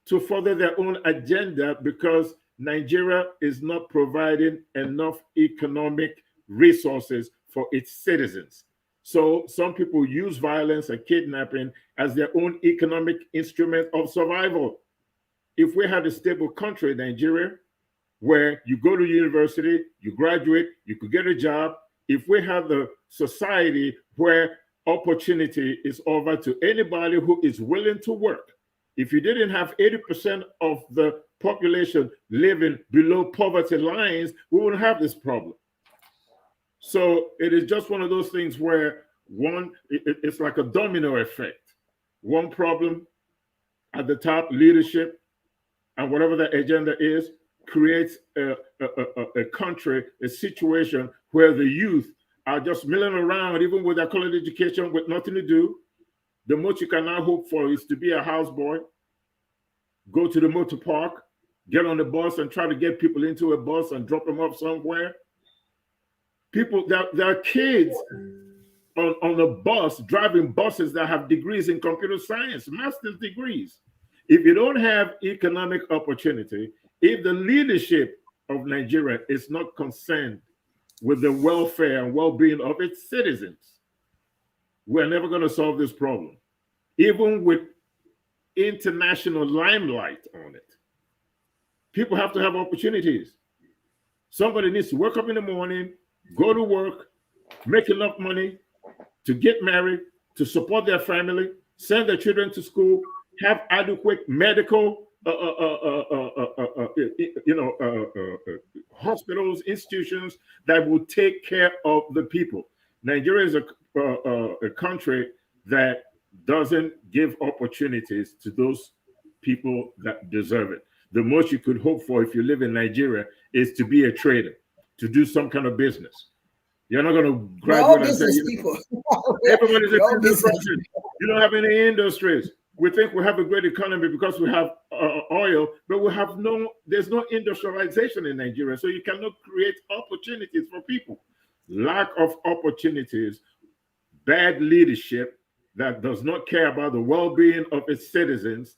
to further their own agenda because Nigeria is not providing enough economic resources for its citizens. So some people use violence and kidnapping as their own economic instrument of survival. If we had a stable country, Nigeria, where you go to university, you graduate, you could get a job. If we have the society where opportunity is offered to anybody who is willing to work, if you didn't have 80% of the population living below poverty lines, we wouldn't have this problem. So it is just one of those things where it's like a domino effect. One problem at the top, leadership, and whatever the agenda is, creates a country, a situation where the youth are just milling around, even with their college education, with nothing to do. The most you can now hope for is to be a houseboy, go to the motor park, get on the bus and try to get people into a bus and drop them off somewhere. People, there are kids on a bus, driving buses that have degrees in computer science, master's degrees. If you don't have economic opportunity, if the leadership of Nigeria is not concerned with the welfare and well-being of its citizens, we're never going to solve this problem, even with international limelight on it. People have to have opportunities. Somebody needs to wake up in the morning, go to work, make enough money to get married, to support their family, send their children to school, have adequate medical hospitals, institutions that will take care of the people. Nigeria is a country that doesn't give opportunities to those people that deserve it. The most you could hope for if you live in Nigeria is to be a trader, to do some kind of business. You're not going to graduate and say, people. Everybody's a business person. You don't have any industries. We think we have a great economy because we have oil, but there's no industrialization in Nigeria. So you cannot create opportunities for people. Lack of opportunities, bad leadership that does not care about the well-being of its citizens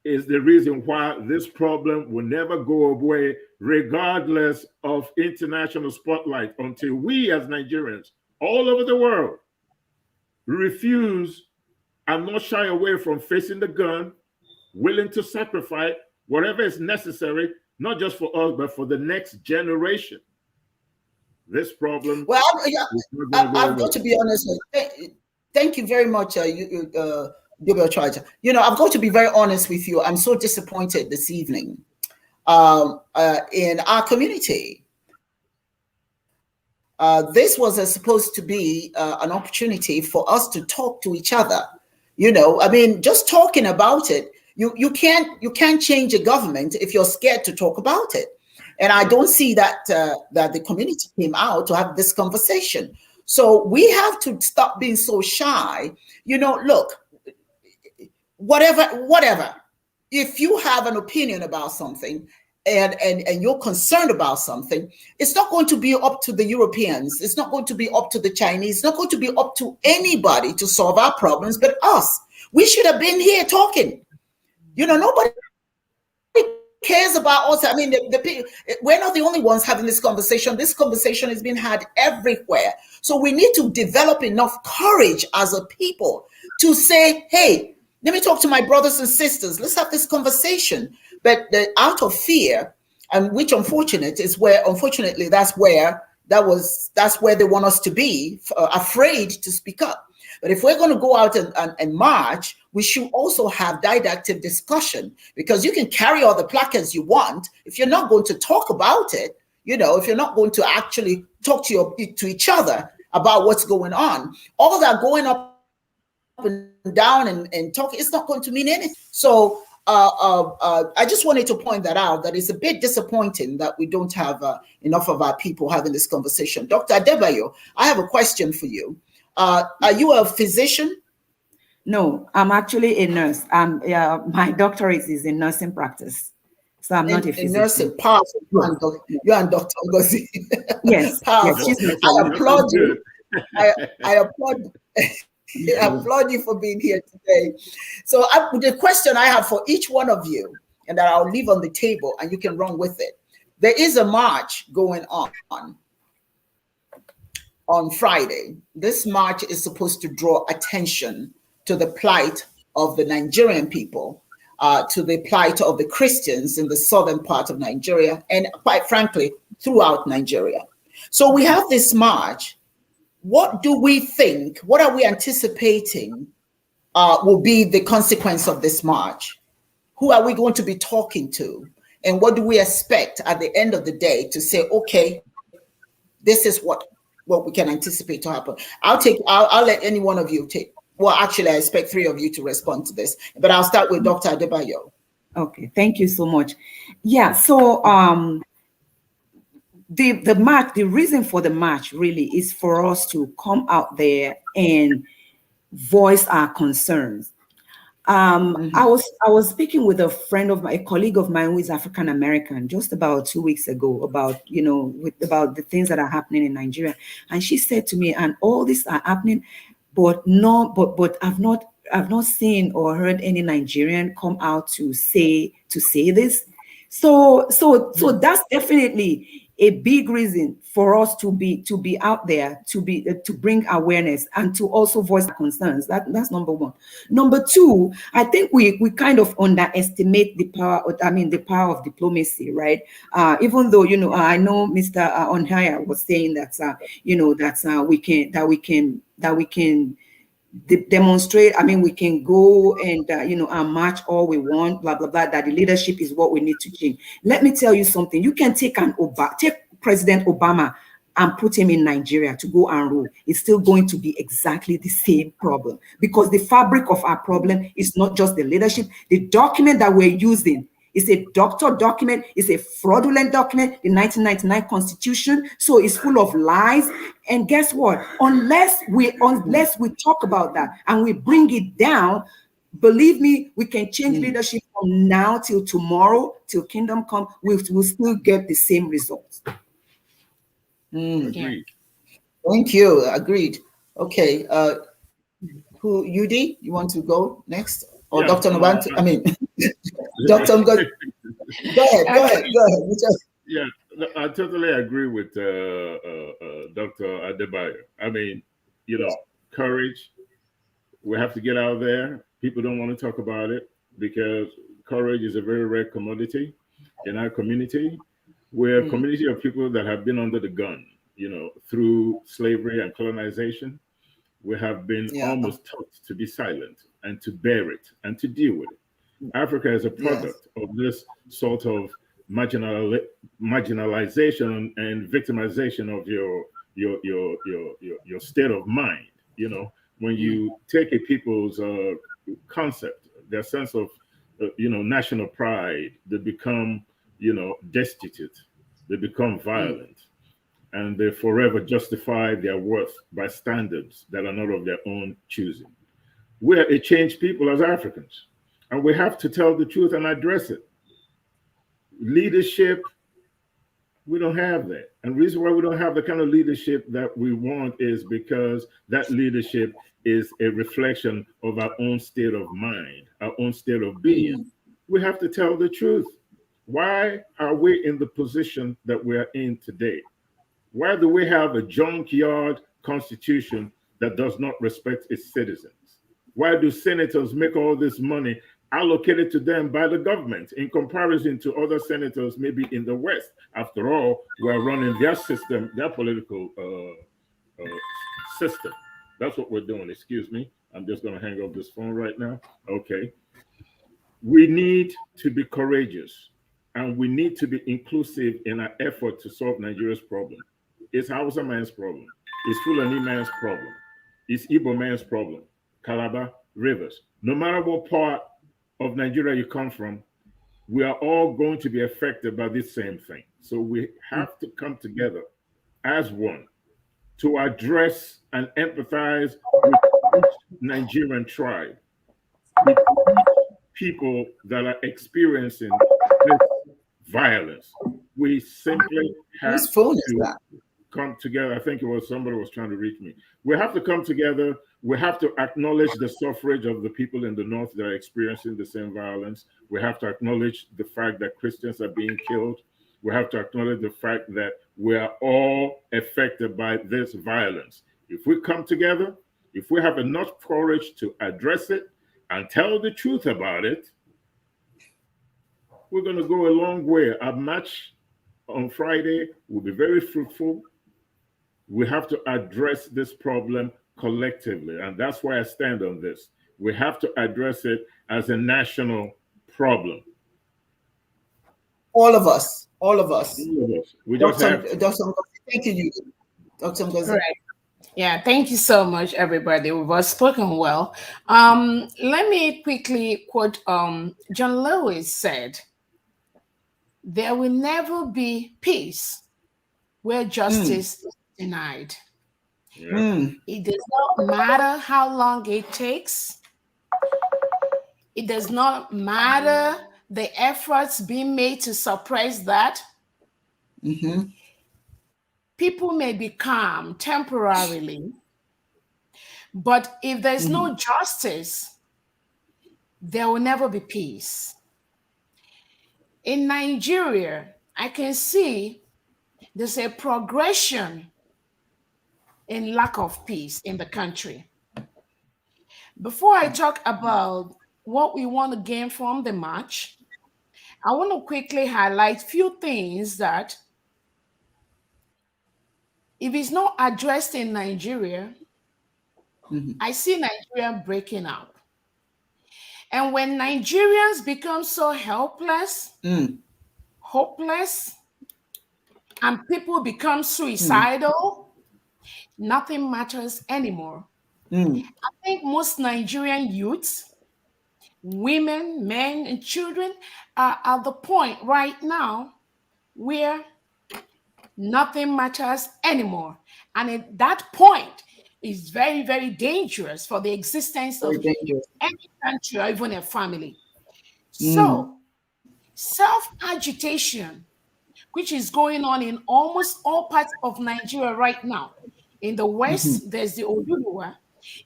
is the reason why this problem will never go away, regardless of international spotlight, until we as Nigerians all over the world refuse and not shy away from facing the gun, willing to sacrifice whatever is necessary not just for us, but for the next generation. This problem. Well, I've got to be honest. Thank you very much, Dibia Ochuaja. I've got to be very honest with you. I'm so disappointed this evening in our community. This was supposed to be an opportunity for us to talk to each other. I mean, just talking about it, you can't change a government if you're scared to talk about it. And I don't see that that the community came out to have this conversation. So we have to stop being so shy. Look, whatever. If you have an opinion about something and you're concerned about something, it's not going to be up to the Europeans. It's not going to be up to the Chinese. It's not going to be up to anybody to solve our problems but us. We should have been here talking. Nobody cares about us. I mean, we're not the only ones having this conversation. This conversation is being had everywhere. So we need to develop enough courage as a people to say, hey, let me talk to my brothers and sisters. Let's have this conversation. But out of fear, and which unfortunately that's where they want us to be, afraid to speak up. But if we're going to go out and march, we should also have didactic discussion, because you can carry all the placards you want. If you're not going to talk about it, if you're not going to actually talk to each other about what's going on, all that going up and down and talking, it's not going to mean anything. So I just wanted to point that out, that it's a bit disappointing that we don't have enough of our people having this conversation. Dr. Adebayo, I have a question for you. Are you a physician? No, I'm actually a nurse. My doctorate is in nursing practice, so I'm not a physician. Nursing, powerful. You and Dr. Ngozi. Yes, powerful. Yes, I applaud you. I applaud. I applaud you for being here today. So the question I have for each one of you, and that I'll leave on the table, and you can run with it. There is a march going on Friday. This march is supposed to draw attention to the plight of the Nigerian people, to the plight of the Christians in the southern part of Nigeria, and quite frankly, throughout Nigeria. So we have this march. What do we think? What are we anticipating will be the consequence of this march? Who are we going to be talking to? And what do we expect at the end of the day to say, okay, this is what we can anticipate to happen? I'll let any one of you take. Well, actually, I expect three of you to respond to this, but I'll start with Dr. Adebayo. Okay, thank you so much. Yeah, so the march, the reason for the march really is for us to come out there and voice our concerns. I was speaking with a colleague of mine who is African American just about 2 weeks ago about about the things that are happening in Nigeria, and she said to me, and all this are happening, but I've not seen or heard any Nigerian come out to say this. So that's definitely a big reason for us to be out there, to bring awareness and to also voice concerns. That's number one. Number two, I think we kind of underestimate the power of diplomacy, right? Even though I know Mr. Onhaya was saying that we can demonstrate. I mean, we can go and and march all we want, blah blah blah. That the leadership is what we need to change. Let me tell you something. You can take President Obama and put him in Nigeria to go and rule. It's still going to be exactly the same problem, because the fabric of our problem is not just the leadership. The document that we're using is a doctored document. It's a fraudulent document, the 1999 Constitution. So it's full of lies. And guess what? Unless we talk about that and we bring it down, believe me, we can change leadership from now till tomorrow, till kingdom come. We'll still get the same results. Agreed. Thank you. Agreed. Okay. Udee, you want to go next? Or yeah, Dr. Nwantu? I mean, Dr. Ngozi. Go ahead. Yeah, I totally agree with Dr. Adebayo. I mean, courage. We have to get out there. People don't want to talk about it because courage is a very rare commodity. in our community. We're a community of people that have been under the gun, through slavery and colonization. We have been almost taught to be silent and to bear it and to deal with it. Africa is a product of this sort of marginalization and victimization of your state of mind. When you take a people's concept, their sense of national pride, they become destitute, they become violent, and they forever justify their worth by standards that are not of their own choosing. We're a changed people as Africans, and we have to tell the truth and address it. Leadership, we don't have that. And the reason why we don't have the kind of leadership that we want is because that leadership is a reflection of our own state of mind, our own state of being. We have to tell the truth. Why are we in the position that we are in today? Why do we have a junkyard constitution that does not respect its citizens? Why do senators make all this money allocated to them by the government in comparison to other senators maybe in the West? After all, we're running their system, their political system. That's what we're doing. Excuse me. I'm just going to hang up this phone right now. Okay. We need to be courageous, and we need to be inclusive in our effort to solve Nigeria's problem. It's Hausa man's problem. It's Fulani man's problem. It's Igbo man's problem. Calabar, Rivers. No matter what part of Nigeria you come from, we are all going to be affected by this same thing. So we have to come together as one to address and empathize with each Nigerian tribe, with each people that are experiencing this violence. We simply have to come together. I think it was somebody was trying to reach me. We have to come together. We have to acknowledge the suffrage of the people in the North that are experiencing the same violence. We have to acknowledge the fact that Christians are being killed. We have to acknowledge the fact that we are all affected by this violence. If we come together, if we have enough courage to address it and tell the truth about it, we're going to go a long way. Our match on Friday will be very fruitful. We have to address this problem collectively, and that's why I stand on this. We have to address it as a national problem. All of us. All of us. We just have to. Dr. Thank you, Dr. Ngozi. Right. Yeah, thank you so much, everybody. We've all spoken well. Let me quickly quote John Lewis said, "There will never be peace where justice is denied." Yeah. It does not matter how long it takes. It does not matter the efforts being made to suppress that. People may be calm temporarily, but if there's no justice, there will never be peace. In Nigeria, I can see there's a progression in lack of peace in the country. Before I talk about what we want to gain from the march, I want to quickly highlight a few things that if it's not addressed in Nigeria, I see Nigeria breaking up. And when Nigerians become so helpless, hopeless, and people become suicidal, nothing matters anymore. I think most Nigerian youths, women, men, and children are at the point right now where nothing matters anymore. And at that point, it's very, very dangerous for the existence of any country or even a family. So, self-agitation, which is going on in almost all parts of Nigeria right now. In the West, there's the Oduduwa.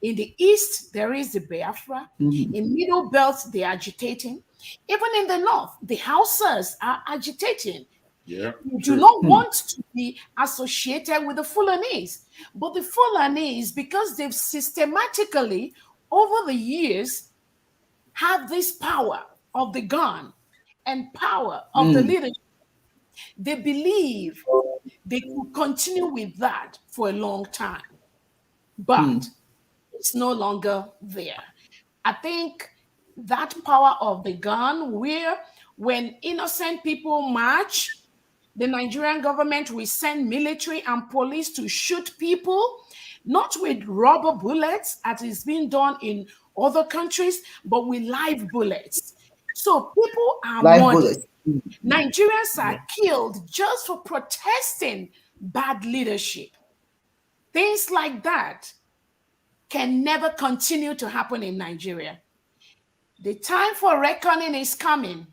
In the East, there is the Biafra. In Middle Belt, they're agitating. Even in the North, the Hausas are agitating. Yeah. You do not want to be associated with the Fulanese. But the Fulanese, because they've systematically, over the years, have this power of the gun and power of the leadership, they believe they could continue with that for a long time. But it's no longer there. I think that power of the gun, where when innocent people march, the Nigerian government will send military and police to shoot people, not with rubber bullets, as is being done in other countries, but with live bullets. So people are murdered. Nigerians are killed just for protesting bad leadership. Things like that can never continue to happen in Nigeria. The time for reckoning is coming.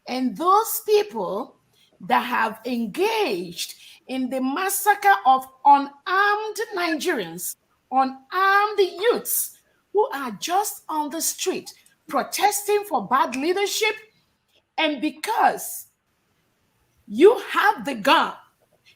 And those people that have engaged in the massacre of unarmed Nigerians, unarmed youths who are just on the street protesting for bad leadership, and because you have the gun,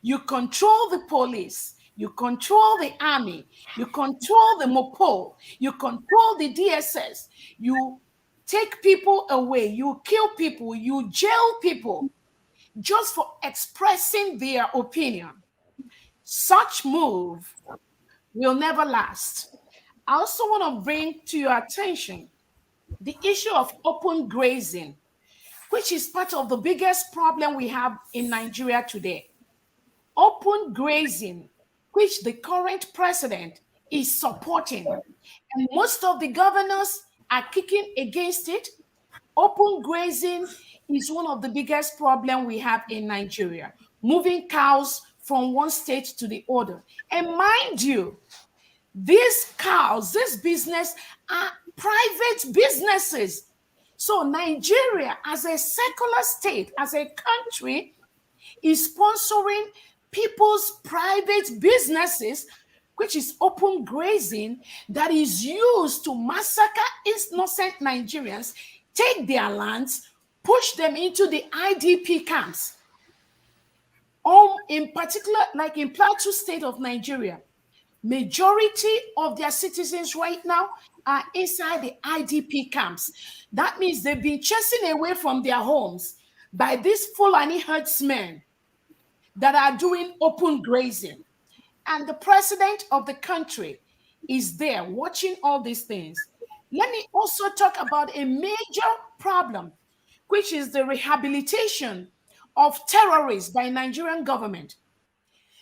you control the police, you control the army, you control the MOPO, you control the DSS, you take people away, you kill people, you jail people just for expressing their opinion. Such move will never last. I also want to bring to your attention the issue of open grazing, which is part of the biggest problem we have in Nigeria today. Open grazing, which the current president is supporting, and most of the governors are kicking against it. Open grazing is one of the biggest problems we have in Nigeria, moving cows from one state to the other. And mind you, these cows, this business are private businesses. So Nigeria, as a secular state, as a country, is sponsoring people's private businesses, which is open grazing, that is used to massacre innocent Nigerians, take their lands, push them into the IDP camps. In particular, like in Plateau State of Nigeria, majority of their citizens right now are inside the IDP camps. That means they've been chasing away from their homes by these Fulani herdsmen that are doing open grazing. And the president of the country is there watching all these things. Let me also talk about a major problem, which is the rehabilitation of terrorists by Nigerian government.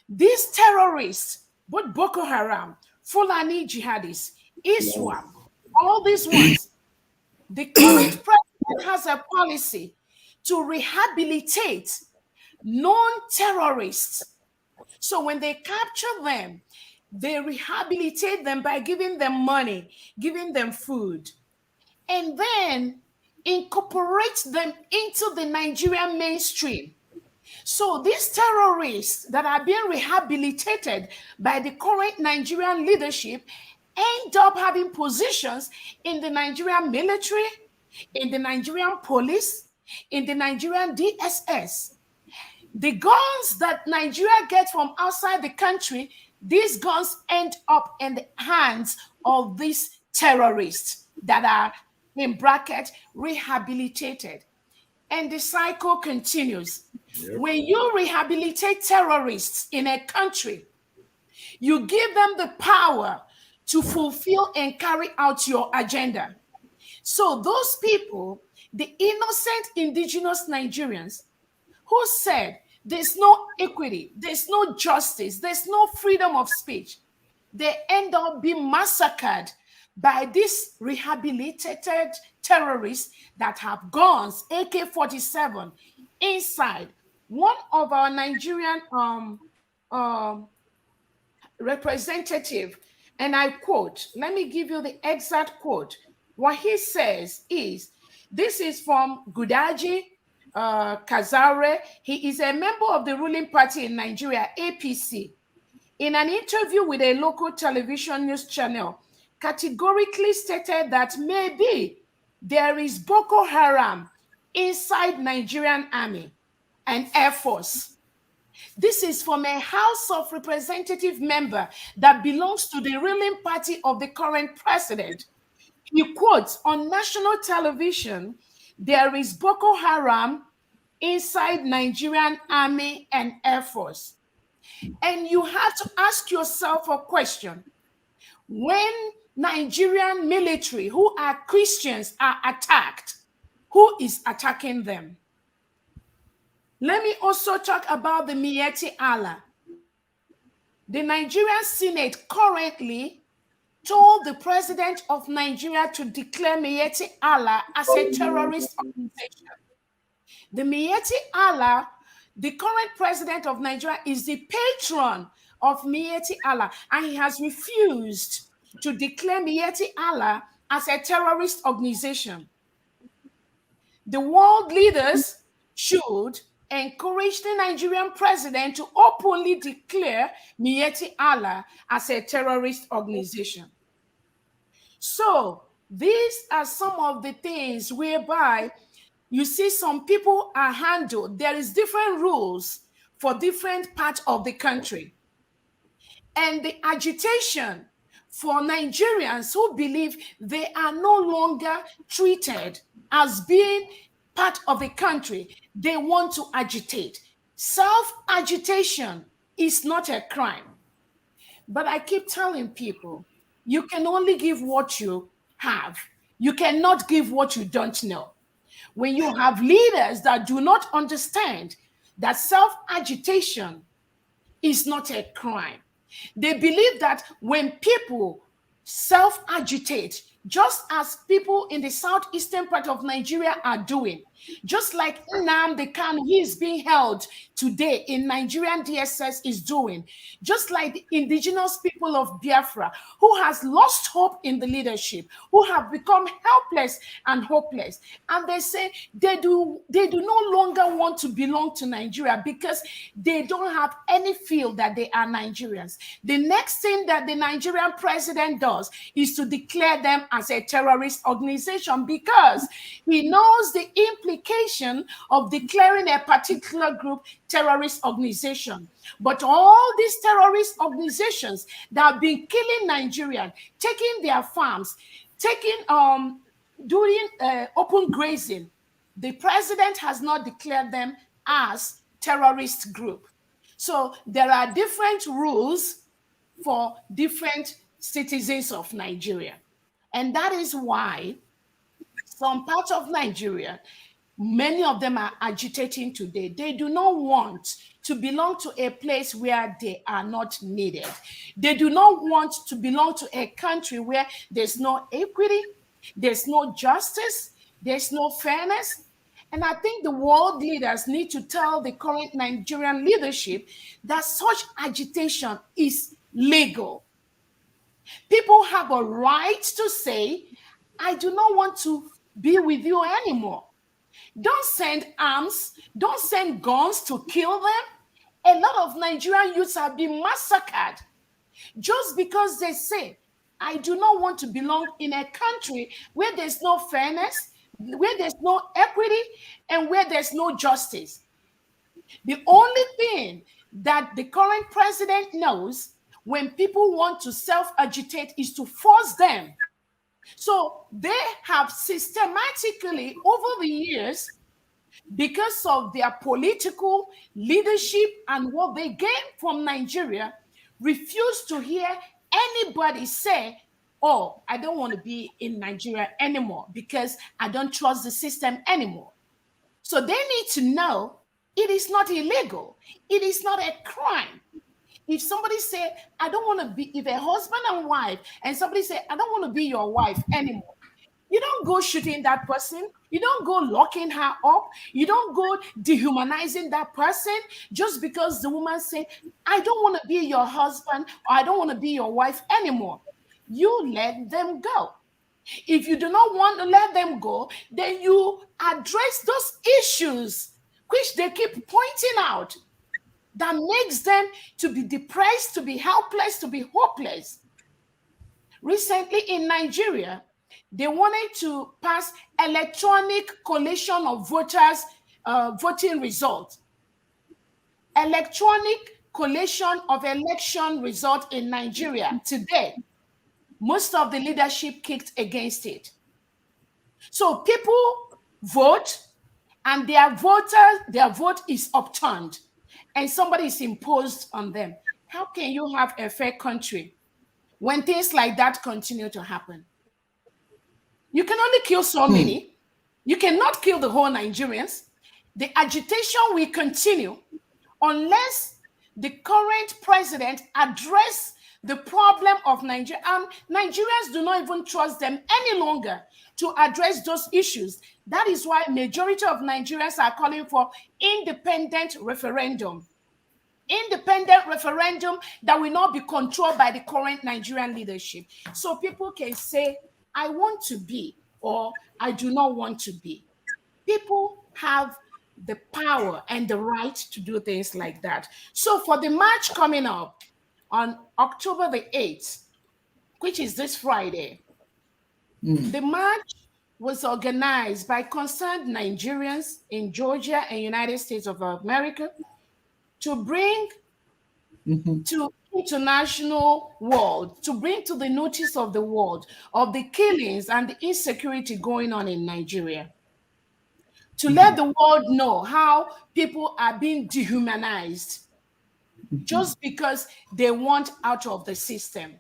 These terrorists, both Boko Haram, Fulani jihadists, ISWAP, all these ones, the current president has a policy to rehabilitate non-terrorists. So when they capture them, they rehabilitate them by giving them money, giving them food, and then incorporate them into the Nigerian mainstream. So these terrorists that are being rehabilitated by the current Nigerian leadership end up having positions in the Nigerian military, in the Nigerian police, in the Nigerian DSS. The guns that Nigeria gets from outside the country, these guns end up in the hands of these terrorists that are, in bracket, rehabilitated. And the cycle continues. Yep. When you rehabilitate terrorists in a country, you give them the power to fulfill and carry out your agenda. So those people, the innocent indigenous Nigerians who said there's no equity, there's no justice, there's no freedom of speech, they end up being massacred by these rehabilitated terrorists that have guns, AK-47, inside. One of our Nigerian representative, and I quote, let me give you the exact quote. What he says is, this is from Gudaji Kazare. He is a member of the ruling party in Nigeria, APC. In an interview with a local television news channel, categorically stated that maybe there is Boko Haram inside Nigerian army and Air Force. This is from a House of Representative member that belongs to the ruling party of the current president. He quotes on national television there is Boko Haram inside Nigerian Army and Air Force. And you have to ask yourself a question. When Nigerian military, who are Christians, are attacked, who is attacking them? Let me also talk about the Miyetti Allah. The Nigerian Senate currently told the president of Nigeria to declare Miyetti Allah as a terrorist organization. The Miyetti Allah, the current president of Nigeria, is the patron of Miyetti Allah, and he has refused to declare Miyetti Allah as a terrorist organization. The world leaders should encourage the Nigerian president to openly declare Miyetti Allah as a terrorist organization. So these are some of the things whereby you see some people are handled. There is different rules for different parts of the country. And the agitation for Nigerians who believe they are no longer treated as being part of the country, they want to agitate. Self-agitation is not a crime. But I keep telling people, you can only give what you have. You cannot give what you don't know. When you have leaders that do not understand that self-agitation is not a crime, they believe that when people self-agitate, just as people in the southeastern part of Nigeria are doing, just like Nnamdi Kanu, he is being held today in Nigerian DSS is doing, just like the indigenous people of Biafra, who has lost hope in the leadership, who have become helpless and hopeless. And they say they do no longer want to belong to Nigeria because they don't have any feel that they are Nigerians. The next thing that the Nigerian president does is to declare them as a terrorist organization, because he knows the implication of declaring a particular group terrorist organization. But all these terrorist organizations that have been killing Nigerians, taking their farms, doing open grazing, the president has not declared them as terrorist group. So there are different rules for different citizens of Nigeria. And that is why some parts of Nigeria, many of them are agitating today. They do not want to belong to a place where they are not needed. They do not want to belong to a country where there's no equity, there's no justice, there's no fairness. And I think the world leaders need to tell the current Nigerian leadership that such agitation is legal. People have a right to say, I do not want to be with you anymore. Don't send arms, don't send guns to kill them. A lot of Nigerian youths have been massacred just because they say, I do not want to belong in a country where there's no fairness, where there's no equity, and where there's no justice. The only thing that the current president knows when people want to self-agitate is to force them. So they have systematically, over the years, because of their political leadership and what they gained from Nigeria, refused to hear anybody say, oh, I don't want to be in Nigeria anymore because I don't trust the system anymore. So they need to know it is not illegal. It is not a crime. If somebody say, I don't want to be, if a husband and wife, and somebody say, I don't want to be your wife anymore, you don't go shooting that person. You don't go locking her up. You don't go dehumanizing that person just because the woman say, I don't want to be your husband or I don't want to be your wife anymore. You let them go. If you do not want to let them go, then you address those issues which they keep pointing out that makes them to be depressed, to be helpless, to be hopeless. Recently in Nigeria, they wanted to pass electronic collation of voters' voting results. Electronic collation of election result in Nigeria today. Most of the leadership kicked against it. So people vote, and their vote is upturned, and somebody is imposed on them. How can you have a fair country when things like that continue to happen? You can only kill so many. You cannot kill the whole Nigerians. The agitation will continue unless the current president address the problem of Nigeria. Nigerians do not even trust them any longer to address those issues. That is why majority of Nigerians are calling for independent referendum. Independent referendum that will not be controlled by the current Nigerian leadership. So people can say, I want to be, or I do not want to be. People have the power and the right to do things like that. So for the march coming up on October the 8th, which is this Friday, the march was organized by concerned Nigerians in Georgia and United States of America to bring to international world, to bring to the notice of the world of the killings and the insecurity going on in Nigeria. To let the world know how people are being dehumanized just because they want out of the system.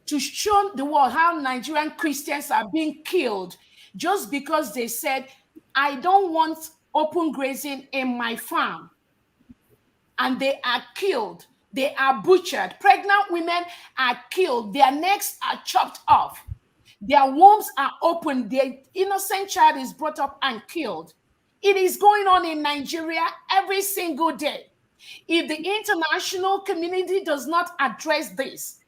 To show the world how Nigerian Christians are being killed just because they said, I don't want open grazing in my farm. And they are killed. They are butchered. Pregnant women are killed. Their necks are chopped off. Their wombs are opened. Their innocent child is brought up and killed. It is going on in Nigeria every single day. If the international community does not address this,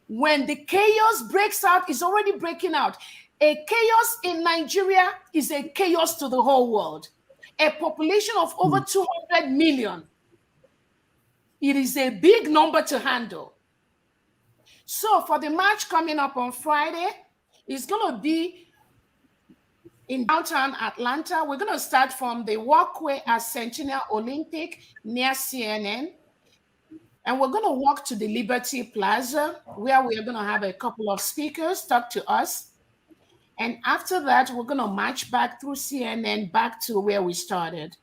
when the chaos breaks out, it's already breaking out. A chaos in Nigeria is a chaos to the whole world. A population of over 200 million. It is a big number to handle. So for the march coming up on Friday, it's going to be in downtown Atlanta. We're going to start from the walkway at Centennial Olympic near CNN. And we're going to walk to the Liberty Plaza, where we're going to have a couple of speakers talk to us. And after that, we're going to march back through CNN back to where we started.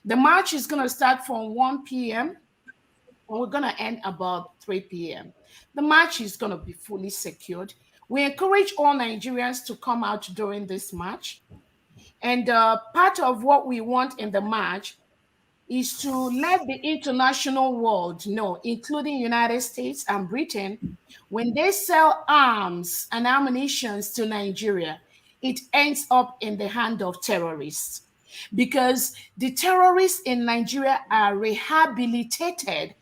The march is going to start from 1 p.m. and we're going to end about 3 p.m. The march is going to be fully secured. We encourage all Nigerians to come out during this march. And part of what we want in the march is to let the international world know, including United States and Britain, when they sell arms and ammunition to Nigeria, it ends up in the hand of terrorists. Because the terrorists in Nigeria are rehabilitated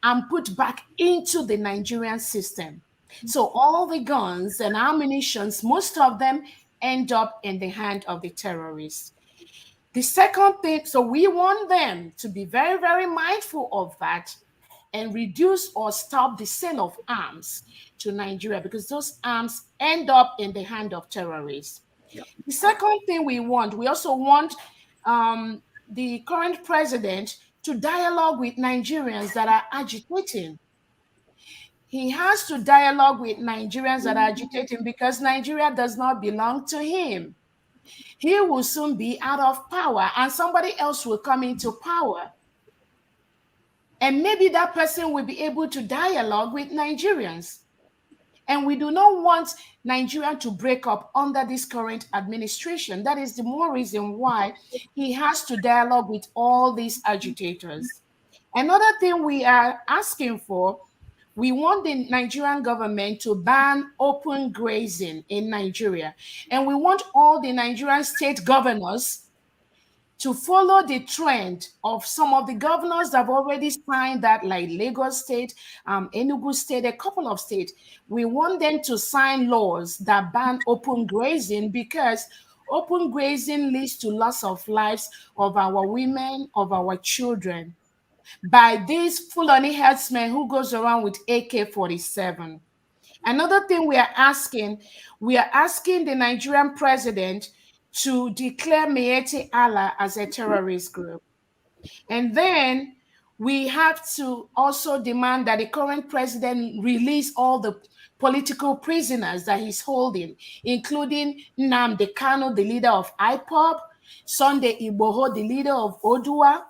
and put back into the Nigerian system. So all the guns and ammunitions, most of them end up in the hand of the terrorists. The second thing, so we want them to be very, very mindful of that and reduce or stop the sale of arms to Nigeria, because those arms end up in the hand of terrorists. Yeah. The second thing we also want the current president to dialogue with Nigerians that are agitating. He has to dialogue with Nigerians that are agitating, because Nigeria does not belong to him. He will soon be out of power and somebody else will come into power. And maybe that person will be able to dialogue with Nigerians. And we do not want Nigeria to break up under this current administration. That is the more reason why he has to dialogue with all these agitators. Another thing we are asking for, we want the Nigerian government to ban open grazing in Nigeria. And we want all the Nigerian state governors to follow the trend of some of the governors that have already signed that, like Lagos State, Enugu State, a couple of states. We want them to sign laws that ban open grazing, because open grazing leads to loss of lives of our women, of our children, by these Fulani Herdsmen who goes around with AK-47. Another thing we are asking the Nigerian president to declare Miyetti Allah as a terrorist group. And then we have to also demand that the current president release all the political prisoners that he's holding, including Nnamdi Kanu, the leader of IPOB, Sunday Igboho, the leader of Oduduwa,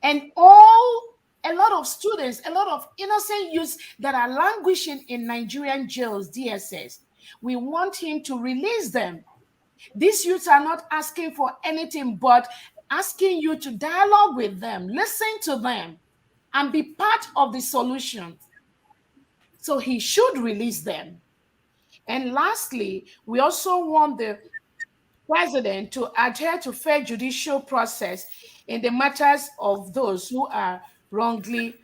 and a lot of students, a lot of innocent youths that are languishing in Nigerian jails, DSS. We want him to release them. These youths are not asking for anything but asking you to dialogue with them, listen to them, and be part of the solution. So he should release them. And lastly, we also want the president to adhere to fair judicial process in the matters of those who are wrongly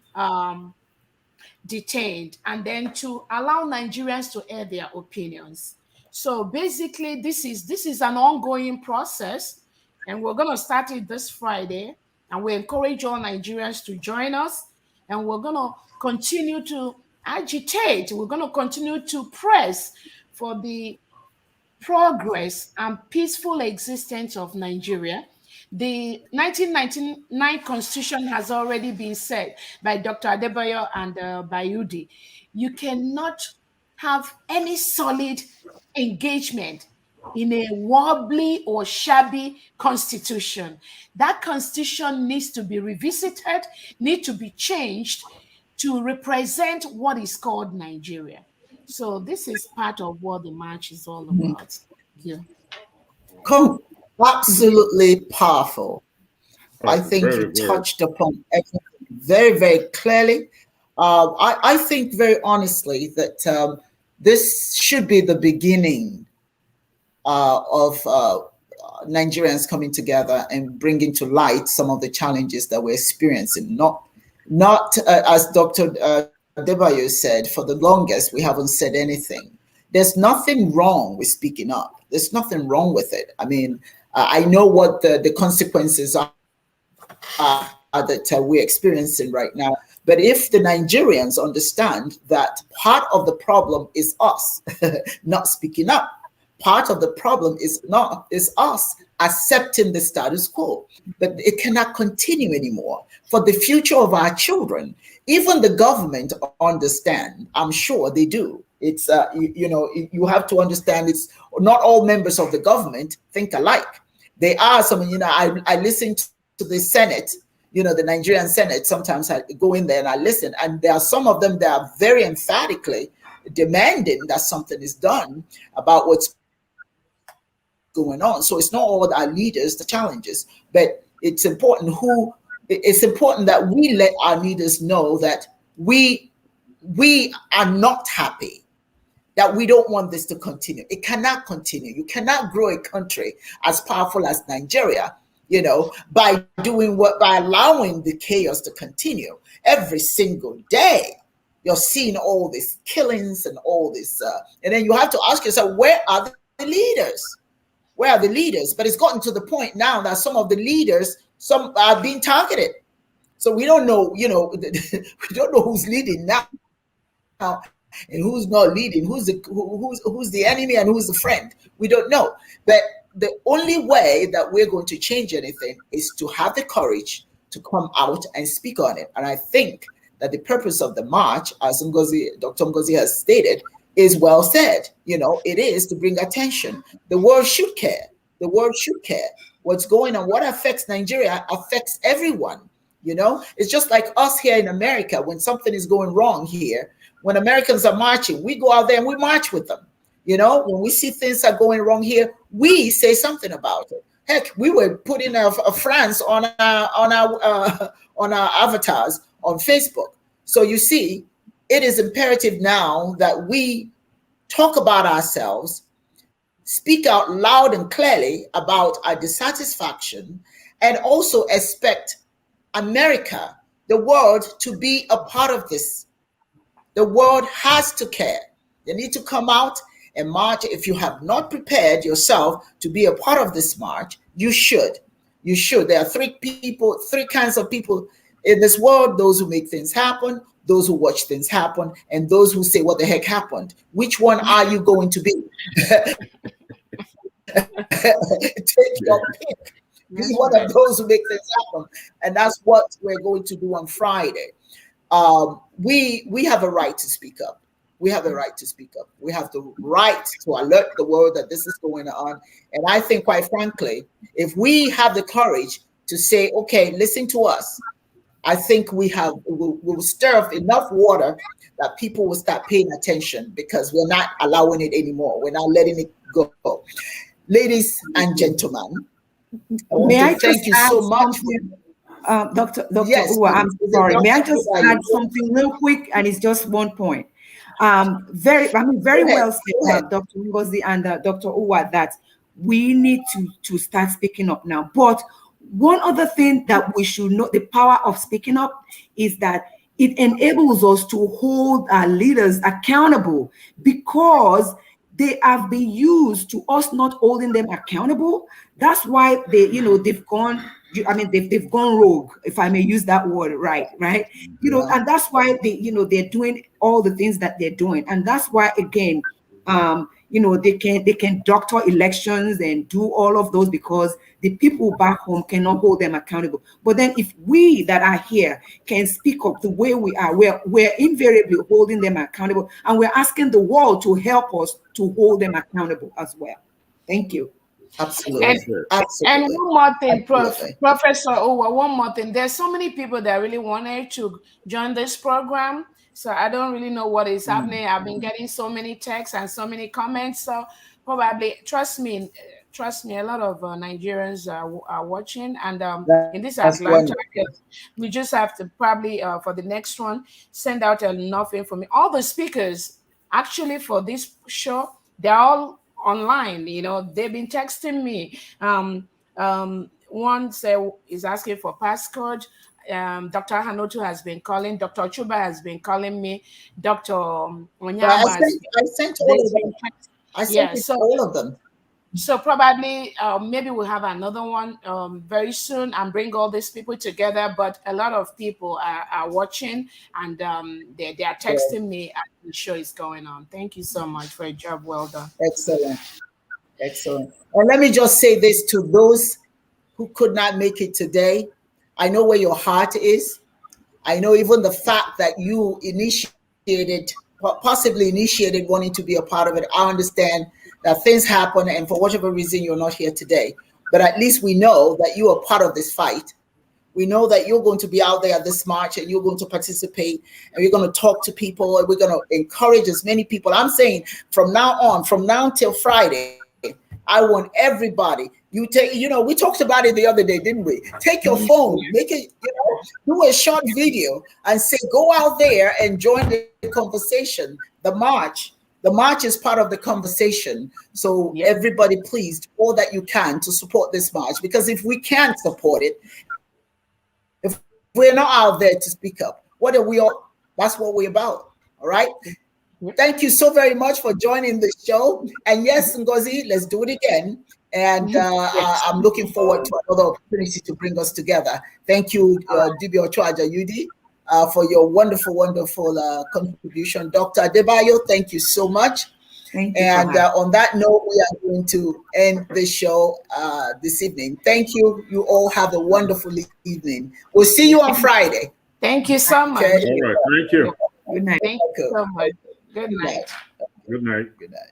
detained, and then to allow Nigerians to air their opinions. So basically, this is an ongoing process, and we're going to start it this Friday, and we encourage all Nigerians to join us, and we're going to continue to agitate. We're going to continue to press for the progress and peaceful existence of Nigeria. The 1999 Constitution has already been said by Dr. Adebayo and by Udee. You cannot have any solid engagement in a wobbly or shabby constitution. That constitution needs to be revisited, needs to be changed to represent what is called Nigeria. So this is part of what the march is all about. Thank you. Cool. Absolutely powerful. I think very, you touched upon everything very, very clearly. I think very honestly that this should be the beginning of Nigerians coming together and bringing to light some of the challenges that we're experiencing. Not as Dr. Adebayo said, for the longest, we haven't said anything. There's nothing wrong with speaking up. There's nothing wrong with it. I mean, I know what the consequences are that we're experiencing right now. But if the Nigerians understand that part of the problem is us not speaking up, part of the problem is us accepting the status quo. But it cannot continue anymore. For the future of our children, even the government understand. I'm sure they do. It's you have to understand. It's not all members of the government think alike. There are some. I listen to the Senate. The Nigerian Senate. Sometimes I go in there and I listen, and there are some of them that are very emphatically demanding that something is done about what's going on. So it's not all our leaders the challenges, but it's important that we let our leaders know that we are not happy, that we don't want this to continue. It cannot continue. You cannot grow a country as powerful as Nigeria, by allowing the chaos to continue every single day. You're seeing all these killings and all this, and then you have to ask yourself, where are the leaders? Where are the leaders? But it's gotten to the point now that some of the leaders, some are being targeted. So we don't know, we don't know who's leading now and who's not leading, who's the enemy and who's the friend. We don't know. But the only way that we're going to change anything is to have the courage to come out and speak on it. And I think that the purpose of the march, as Dr. Ngozi has stated, is well said. It is to bring attention. The world should care. The world should care. What's going on, what affects Nigeria affects everyone. It's just like us here in America. When something is going wrong here, when Americans are marching, we go out there and we march with them. When we see things are going wrong here, we say something about it. Heck, we were putting a France on our avatars on Facebook. So you see, it is imperative now that we talk about ourselves, speak out loud and clearly about our dissatisfaction, and also expect America, the world, to be a part of this. The world has to care. They need to come out and march. If you have not prepared yourself to be a part of this march, you should. You should. There are three kinds of people in this world: those who make things happen, those who watch things happen, and those who say, what the heck happened? Which one are you going to be? Take your pick. Be one of those who make things happen. And that's what we're going to do on Friday. We have a right to speak up. we have the right to speak up. We have the right to alert the world that this is going on. And I think, quite frankly, if we have the courage to say, okay, listen to us, I think we will stir up enough water that people will start paying attention, because we're not allowing it anymore. We're not letting it go. Ladies and gentlemen, I want to thank you so much. Dr. Yes, Uwa, I'm sorry. May I just add something real quick? And it's just one point. Very well said, Dr. Ngozi and Dr. Uwa, that we need to start speaking up now. But one other thing that we should know, the power of speaking up, is that it enables us to hold our leaders accountable, because they have been used to us not holding them accountable. That's why they've gone rogue, if I may use that word, right? And that's why they're doing all the things that they're doing. And that's why, again, they can doctor elections and do all of those, because the people back home cannot hold them accountable. But then if we that are here can speak up the way we are, we're invariably holding them accountable, and we're asking the world to help us to hold them accountable as well. Thank you. Absolutely. And one more thing, Professor Uwa, one more thing. There's so many people that really wanted to join this program. So I don't really know what is happening. I've been getting so many texts and so many comments. So probably, trust me, a lot of Nigerians are watching. And in this Atlanta, we just have to probably, for the next one, send out enough information. All the speakers, actually, for this show, they're all online. They've been texting me. One is asking for passcode. Dr. Ahanotu has been calling. Dr. Chuba has been calling me. Dr. Onyama I sent all of them. I sent all of them. So probably maybe we'll have another one very soon and bring all these people together. But a lot of people are watching, and they are texting me as the show is going on. Thank you so much for a job well done. Excellent. And let me just say this to those who could not make it today. I know where your heart is. I know even the fact that you possibly initiated wanting to be a part of it. I understand that things happen, and for whatever reason, you're not here today. But at least we know that you are part of this fight. We know that you're going to be out there at this march, and you're going to participate, and you're going to talk to people, and we're going to encourage as many people. I'm saying from now till Friday, I want everybody. We talked about it the other day, didn't we? Take your phone, make it, do a short video and say, go out there and join the conversation. The march is part of the conversation. So everybody, please do all that you can to support this march, because if we can't support it, if we're not out there to speak up, what are we all? That's what we're about. All right. Thank you so very much for joining the show. And yes, Ngozi, let's do it again. And I'm looking forward to another opportunity to bring us together. Thank you, Dibia Ochuaja Udee, for your wonderful contribution. Dr. Adebayo, thank you so much. Thank you. And on that note, we are going to end the show this evening. Thank you. You all have a wonderful evening. We'll see you on Friday. Thank you so much. All right. Thank you. Good night. Thank you so much. Good night. Good night. Good night.